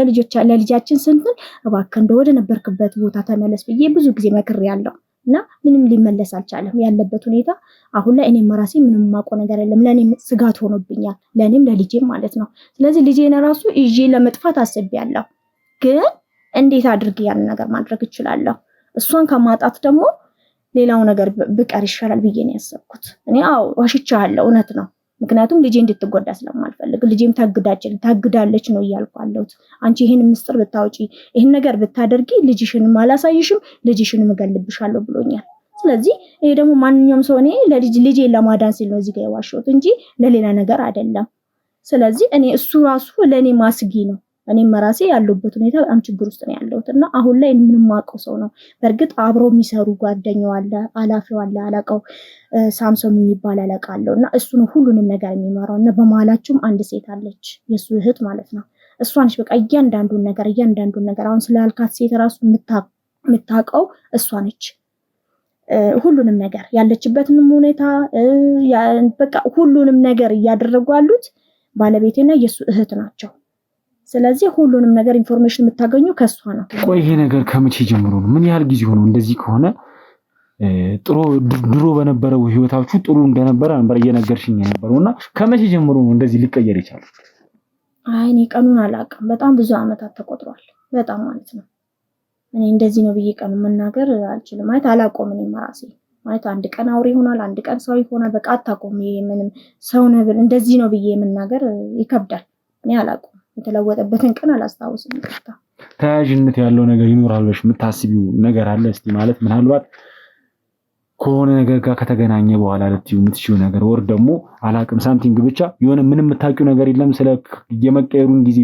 ለልጃችን ስንል እባክህ እንደወደ ነበርክበት ቦታ ተመለስ ብዬ ብዙ ጊዜ መክሬያለሁ። እና ምንም ሊመለስ አልቻለም ያለበት ሁኔታ። አሁን ላይ እኔም ራሴ ምንም ማቆ ነገር የለም። ለኔም ስጋት ሆኖብኛል፣ ለኔም ለልጄም ማለት ነው። ስለዚህ ልጄን ራሱ ይዤ ለመጥፋት አስቤያለሁ። ግን እንዴት አድርጌ ያን ነገር ማድረግ እችላለሁ? እሷን ከማጣት ደግሞ ሌላው ነገር ብቀር ይሻላል ብዬ ነው ያሰብኩት። እኔ ዋሽቻለሁ፣ እውነት ነው። ምክንያቱም ልጄ እንድትጎዳ ስለማልፈልግ፣ ልጄም ታግዳለች ነው እያልኩ ያለሁት። አንቺ ይሄን ምስጥር ብታውጪ፣ ይሄን ነገር ብታደርጊ ልጅሽንም አላሳይሽም፣ ልጅሽንም እገልብሻለሁ ብሎኛል። ስለዚህ ይሄ ደግሞ ማንኛውም ሰው እኔ ልጄን ለማዳን ሲል ነው እዚህ ጋር የዋሸሁት እንጂ ለሌላ ነገር አይደለም። ስለዚህ እኔ እሱ ራሱ ለኔ ማስጊ ነው። እኔም ራሴ ያለሁበት ሁኔታ በጣም ችግር ውስጥ ነው ያለሁት እና አሁን ላይ ምንም ማውቀው ሰው ነው። በእርግጥ አብረው የሚሰሩ ጓደኛው አለ፣ አላፊው አለ፣ አለቃው ሳምሶን የሚባል አለቃ አለው እና እሱ ነው ሁሉንም ነገር የሚመራው እና በመሀላቸውም አንድ ሴት አለች፣ የሱ እህት ማለት ነው። እሷ ነች በቃ እያንዳንዱን ነገር አሁን ስላልካት ሴት ራሱ የምታውቀው እሷ ነች። ሁሉንም ነገር ያለችበትንም ሁኔታ በቃ ሁሉንም ነገር እያደረጉ ያሉት ባለቤቴና የሱ እህት ናቸው። ስለዚህ ሁሉንም ነገር ኢንፎርሜሽን የምታገኙ ከሷ ነው። ቆይ ይሄ ነገር ከመቼ ጀምሮ ነው? ምን ያህል ጊዜ ሆኖ? እንደዚህ ከሆነ ድሮ በነበረው ህይወታችሁ ጥሩ እንደነበረ ነበር እየነገርሽኝ የነበረውና ከመቼ ጀምሮ ነው እንደዚህ ሊቀየር ይችላል? እኔ ቀኑን አላውቅም። በጣም ብዙ አመታት ተቆጥሯል። በጣም ማለት ነው። እኔ እንደዚህ ነው ብዬ ቀኑን መናገር አልችልም። ማለት አላውቀውም። እኔ ራሴ ማለት አንድ ቀን አውሬ ይሆናል፣ አንድ ቀን ሰው ይሆናል። በቃ አታውቀውም። ይሄ ምንም ሰው ነበር እንደዚህ ነው ብዬ መናገር ይከብዳል። እኔ አላውቀውም። የተለወጠበትን ቀን አላስታውስም። ተያያዥነት ያለው ነገር ይኖራል ብለሽ የምታስቢው ነገር አለ? እስቲ ማለት ምናልባት ከሆነ ነገር ጋር ከተገናኘ በኋላ ልትዩ የምትችይው ነገር ወር ደግሞ አላቅም ሳምቲንግ ብቻ የሆነ ምንም የምታውቂው ነገር የለም ስለ የመቀየሩን ጊዜ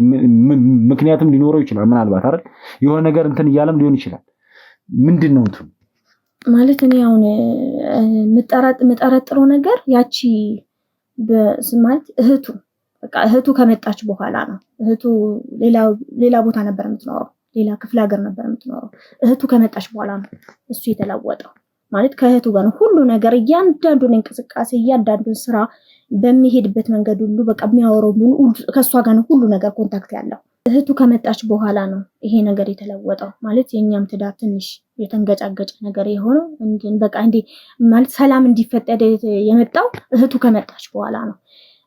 ምክንያቱም ሊኖረው ይችላል። ምናልባት አይደል የሆነ ነገር እንትን እያለም ሊሆን ይችላል። ምንድነው እንትን ማለት እኔ አሁን የምጠረጥረው ነገር ያቺ በስማት እህቱ ከመጣች በኋላ ነው። እህቱ ሌላ ቦታ ነበር የምትኖረው፣ ሌላ ክፍለ ሀገር ነበር የምትኖረው። እህቱ ከመጣች በኋላ ነው እሱ የተለወጠው። ማለት ከእህቱ ጋር ነው ሁሉ ነገር፣ እያንዳንዱን እንቅስቃሴ፣ እያንዳንዱን ስራ በሚሄድበት መንገድ ሁሉ በቃ የሚያወራው ከሷ ጋር ነው ሁሉ ነገር ኮንታክት ያለው። እህቱ ከመጣች በኋላ ነው ይሄ ነገር የተለወጠው። ማለት የኛም ትዳር ትንሽ የተንገጫገጨ ነገር የሆነው በቃ ማለት ሰላም እንዲፈጠር የመጣው እህቱ ከመጣች በኋላ ነው።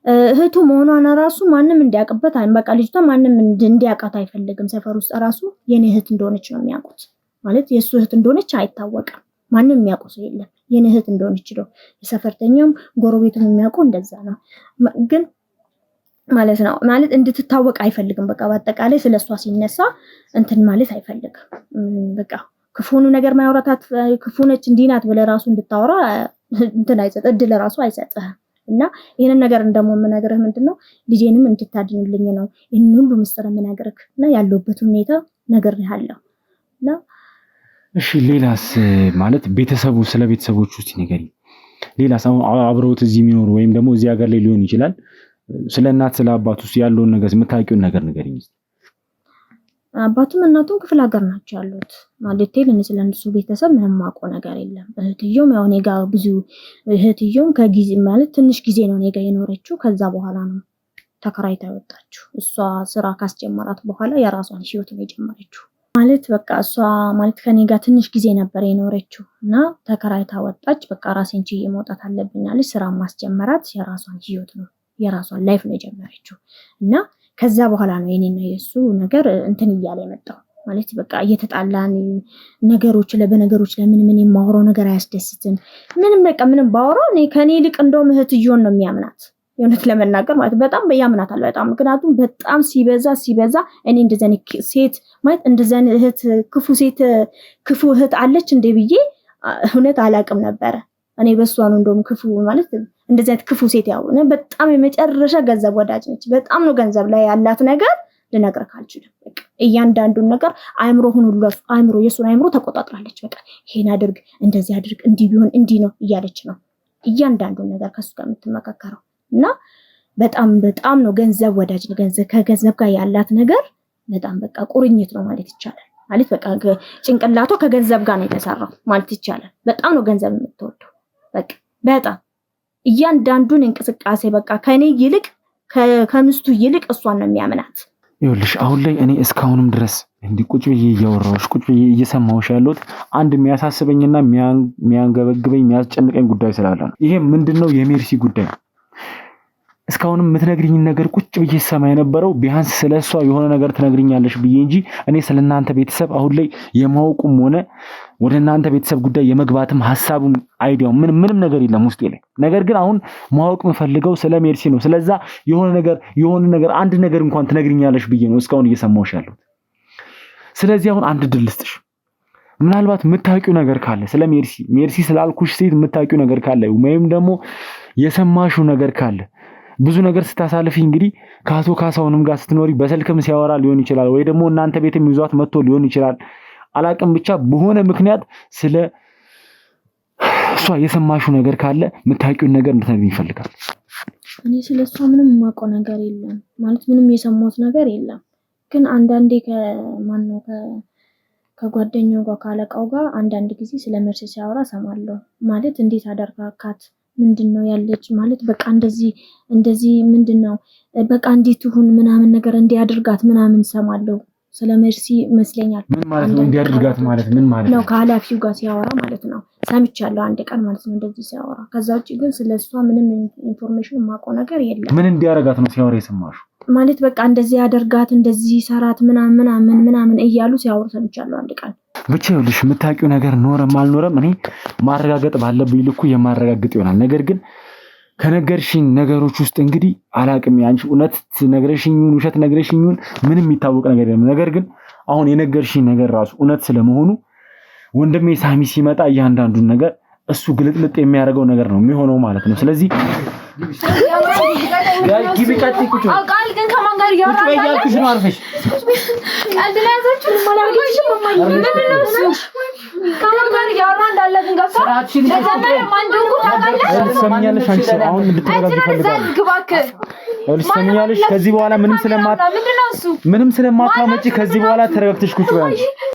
እህቱ መሆኗን ራሱ ማንም እንዲያውቅበት በቃ ልጅቷ ማንም እንዲያውቃት አይፈልግም። ሰፈር ውስጥ ራሱ የኔ እህት እንደሆነች ነው የሚያውቁት። ማለት የሱ እህት እንደሆነች አይታወቅም። ማንም የሚያውቀው ሰው የለም። የኔ እህት እንደሆነች ነው የሰፈርተኛም ጎረቤቱም የሚያውቀው እንደዛ ነው። ግን ማለት ነው ማለት እንድትታወቅ አይፈልግም። በቃ በአጠቃላይ ስለሷ ሲነሳ እንትን ማለት አይፈልግም። በቃ ክፉኑ ነገር ማውራታት ክፉነች እንዲናት ብለህ ራሱ እንድታወራ እንትን አይሰጥ እድል ራሱ አይሰጥህም። እና ይሄንን ነገር እንደሞ የምነግርህ ምንድነው ልጄንም እንድታድንልኝ ነው ይሄን ሁሉ ምስጥር የምነግርህ እና ያለበት ሁኔታ ነግሬሃለሁ። እና እሺ ሌላስ ማለት ቤተሰቡ ስለ ቤተሰቦቹ እስቲ ንገሪኝ። ሌላስ አብረውት እዚህ የሚኖሩ ወይም ደግሞ እዚህ ሀገር ላይ ሊሆን ይችላል ስለ እናት ስለ አባቱ ያለውን ነገር የምታውቂውን ነገር ንገሪኝ። አባቱም እናቱም ክፍለ ሀገር ናቸው ያሉት። ማለት ለኔ ስለነሱ ቤተሰብ ምንም ማውቀው ነገር የለም። እህትዮም ያው እኔ ጋር ብዙ እህትዮም ከጊዜ ማለት ትንሽ ጊዜ ነው እኔ ጋር የኖረችው። ከዛ በኋላ ነው ተከራይታ ወጣችው። እሷ ስራ ካስጀመራት በኋላ የራሷን ህይወት ነው የጀመረችው። ማለት በቃ እሷ ማለት ከኔ ጋር ትንሽ ጊዜ ነበር የኖረችው እና ተከራይታ ወጣች። በቃ ራሴን ችዬ መውጣት አለብኝ አለች። ስራ ማስጀመራት የራሷን ህይወት ነው የራሷን ላይፍ ነው የጀመረችው እና ከዛ በኋላ ነው የኔና የሱ ነገር እንትን እያለ የመጣው። ማለት በቃ እየተጣላን ነገሮች በነገሮች ለምን የማወራው ነገር አያስደስትም። ምንም በቃ ምንም ባወራው እኔ ከኔ ይልቅ እንደውም እህትየውን ነው የሚያምናት። የእውነት ለመናገር ማለት በጣም ያምናታል በጣም። ምክንያቱም በጣም ሲበዛ እኔ እንደዘን ሴት ማለት እንደዘን እህት ክፉ እህት አለች እንደ ብዬ እውነት አላቅም ነበረ። እኔ በሷ ነው እንደውም ክፉ ማለት እንደዚህ አይነት ክፉ ሴት ያው በጣም የመጨረሻ ገንዘብ ወዳጅ ነች። በጣም ነው ገንዘብ ላይ ያላት ነገር ልነግርህ አልችልም። በቃ እያንዳንዱን ነገር አእምሮ የሱን አእምሮ ተቆጣጥራለች። በቃ ይሄን አድርግ፣ እንደዚህ አድርግ፣ እንዲህ ቢሆን እንዲህ ነው እያለች ነው እያንዳንዱን ነገር ከሱ ጋር የምትመካከረው እና በጣም ነው ገንዘብ ወዳጅ ነው። ከገንዘብ ጋር ያላት ነገር በጣም በቃ ቁርኝት ነው ማለት ይቻላል። ማለት በቃ ጭንቅላቷ ከገንዘብ ጋር ነው የተሰራው ማለት ይቻላል። በጣም ነው ገንዘብ የምትወደው። በቃ በጣም እያንዳንዱን እንቅስቃሴ በቃ ከኔ ይልቅ ከምስቱ ይልቅ እሷን ነው የሚያምናት። ይኸውልሽ አሁን ላይ እኔ እስካሁንም ድረስ እንዲህ ቁጭ ብዬ እያወራሁሽ ቁጭ ብዬ እየሰማሁሽ ያለሁት አንድ የሚያሳስበኝና የሚያንገበግበኝ የሚያስጨንቀኝ ጉዳይ ስላለ ነው። ይሄ ምንድነው? የሜርሲ ጉዳይ። እስካሁንም የምትነግሪኝ ነገር ቁጭ ብዬ ሰማ የነበረው ቢያንስ ስለሷ የሆነ ነገር ትነግሪኛለሽ ብዬ እንጂ እኔ ስለናንተ ቤተሰብ አሁን ላይ የማውቁም ሆነ ወደ እናንተ ቤተሰብ ጉዳይ የመግባትም ሐሳቡም አይዲያው ምንም ነገር የለም ውስጤ ላይ። ነገር ግን አሁን ማወቅ የምፈልገው ስለ ሜርሲ ነው። ስለዛ የሆነ ነገር አንድ ነገር እንኳን ትነግሪኛለሽ ብዬ ነው እስካሁን እየሰማሁሽ ያለሁት። ስለዚህ አሁን አንድ ድል ልስጥሽ። ምናልባት የምታውቂው ነገር ካለ ስለ ሜርሲ ስላልኩሽ ሴት የምታውቂው ነገር ካለ ወይም ደግሞ የሰማሽው ነገር ካለ ብዙ ነገር ስታሳልፊ እንግዲህ ከአቶ ካሳውንም ጋር ስትኖሪ በስልክም ሲያወራ ሊሆን ይችላል፣ ወይ ደግሞ እናንተ ቤትም ይዟት መጥቶ ሊሆን ይችላል። አላቅም ብቻ በሆነ ምክንያት ስለ እሷ የሰማሽው ነገር ካለ የምታውቂውን ነገር እንድትነግሪኝ ይፈልጋል። እኔ ስለሷ ምንም የማውቀው ነገር የለም ማለት ምንም የሰማሁት ነገር የለም። ግን አንዳንዴ ከጓደኛው ጋር ካለቃው ጋር አንዳንድ ጊዜ ስለ ሜርሲ ሲያወራ ሰማለሁ። ማለት እንዴት አደርጋካት ምንድነው ያለች ማለት በቃ እንደዚህ ምንድነው በቃ እንዴት ይሁን ምናምን ነገር እንዲያደርጋት ምናምን ሰማለሁ። ስለ ሜርሲ መስለኛል። ምን ማለት ነው እንዲያደርጋት ማለት ምን ማለት ነው? ከኃላፊው ጋር ሲያወራ ማለት ነው ሰምቻለሁ አንድ ቀን ማለት ነው እንደዚህ ሲያወራ። ከዛ ውጪ ግን ስለሷ ምንም ኢንፎርሜሽን የማውቀው ነገር የለም። ምን እንዲያደርጋት ነው ሲያወራ የሰማሽው? ማለት በቃ እንደዚህ ያደርጋት እንደዚህ ሰራት ምናምን እያሉ ሲያወሩ ሰምቻለሁ አንድ ቀን። ብቻ ይኸውልሽ የምታውቂው ነገር ኖረም አልኖረም እኔ ማረጋገጥ ባለብኝ ልኩ የማረጋግጥ ይሆናል። ነገር ግን ከነገርሽኝ ነገሮች ውስጥ እንግዲህ አላቅም ያንቺ እውነት ነገርሽኝ ውሸት ነገርሽኝ ምንም የሚታወቅ ነገር የለም። ነገር ግን አሁን የነገርሽኝ ነገር ራሱ እውነት ስለመሆኑ ወንድሜ ሳሚ ሲመጣ እያንዳንዱን ነገር እሱ ግልጥልጥ የሚያደርገው ነገር ነው የሚሆነው ማለት ነው። ስለዚህ ቃል ግን ከማን ጋር ያወራሽ ነው? አርፈሽ ቃል ድላዛችሁ ከማን ጋር ያወራ እንዳለ ግን ገብታ ለተናለ ማንጆንኩ ታውቃለህ። ሰምኛለሽ አንቺ አሁን እንድትረጋጊ ፈልጋለሁ። ሰምኛለሽ ከዚህ በኋላ ምንም ስለማታመጪ ከዚህ በኋላ ተረጋግተሽ ቁጭ በይ።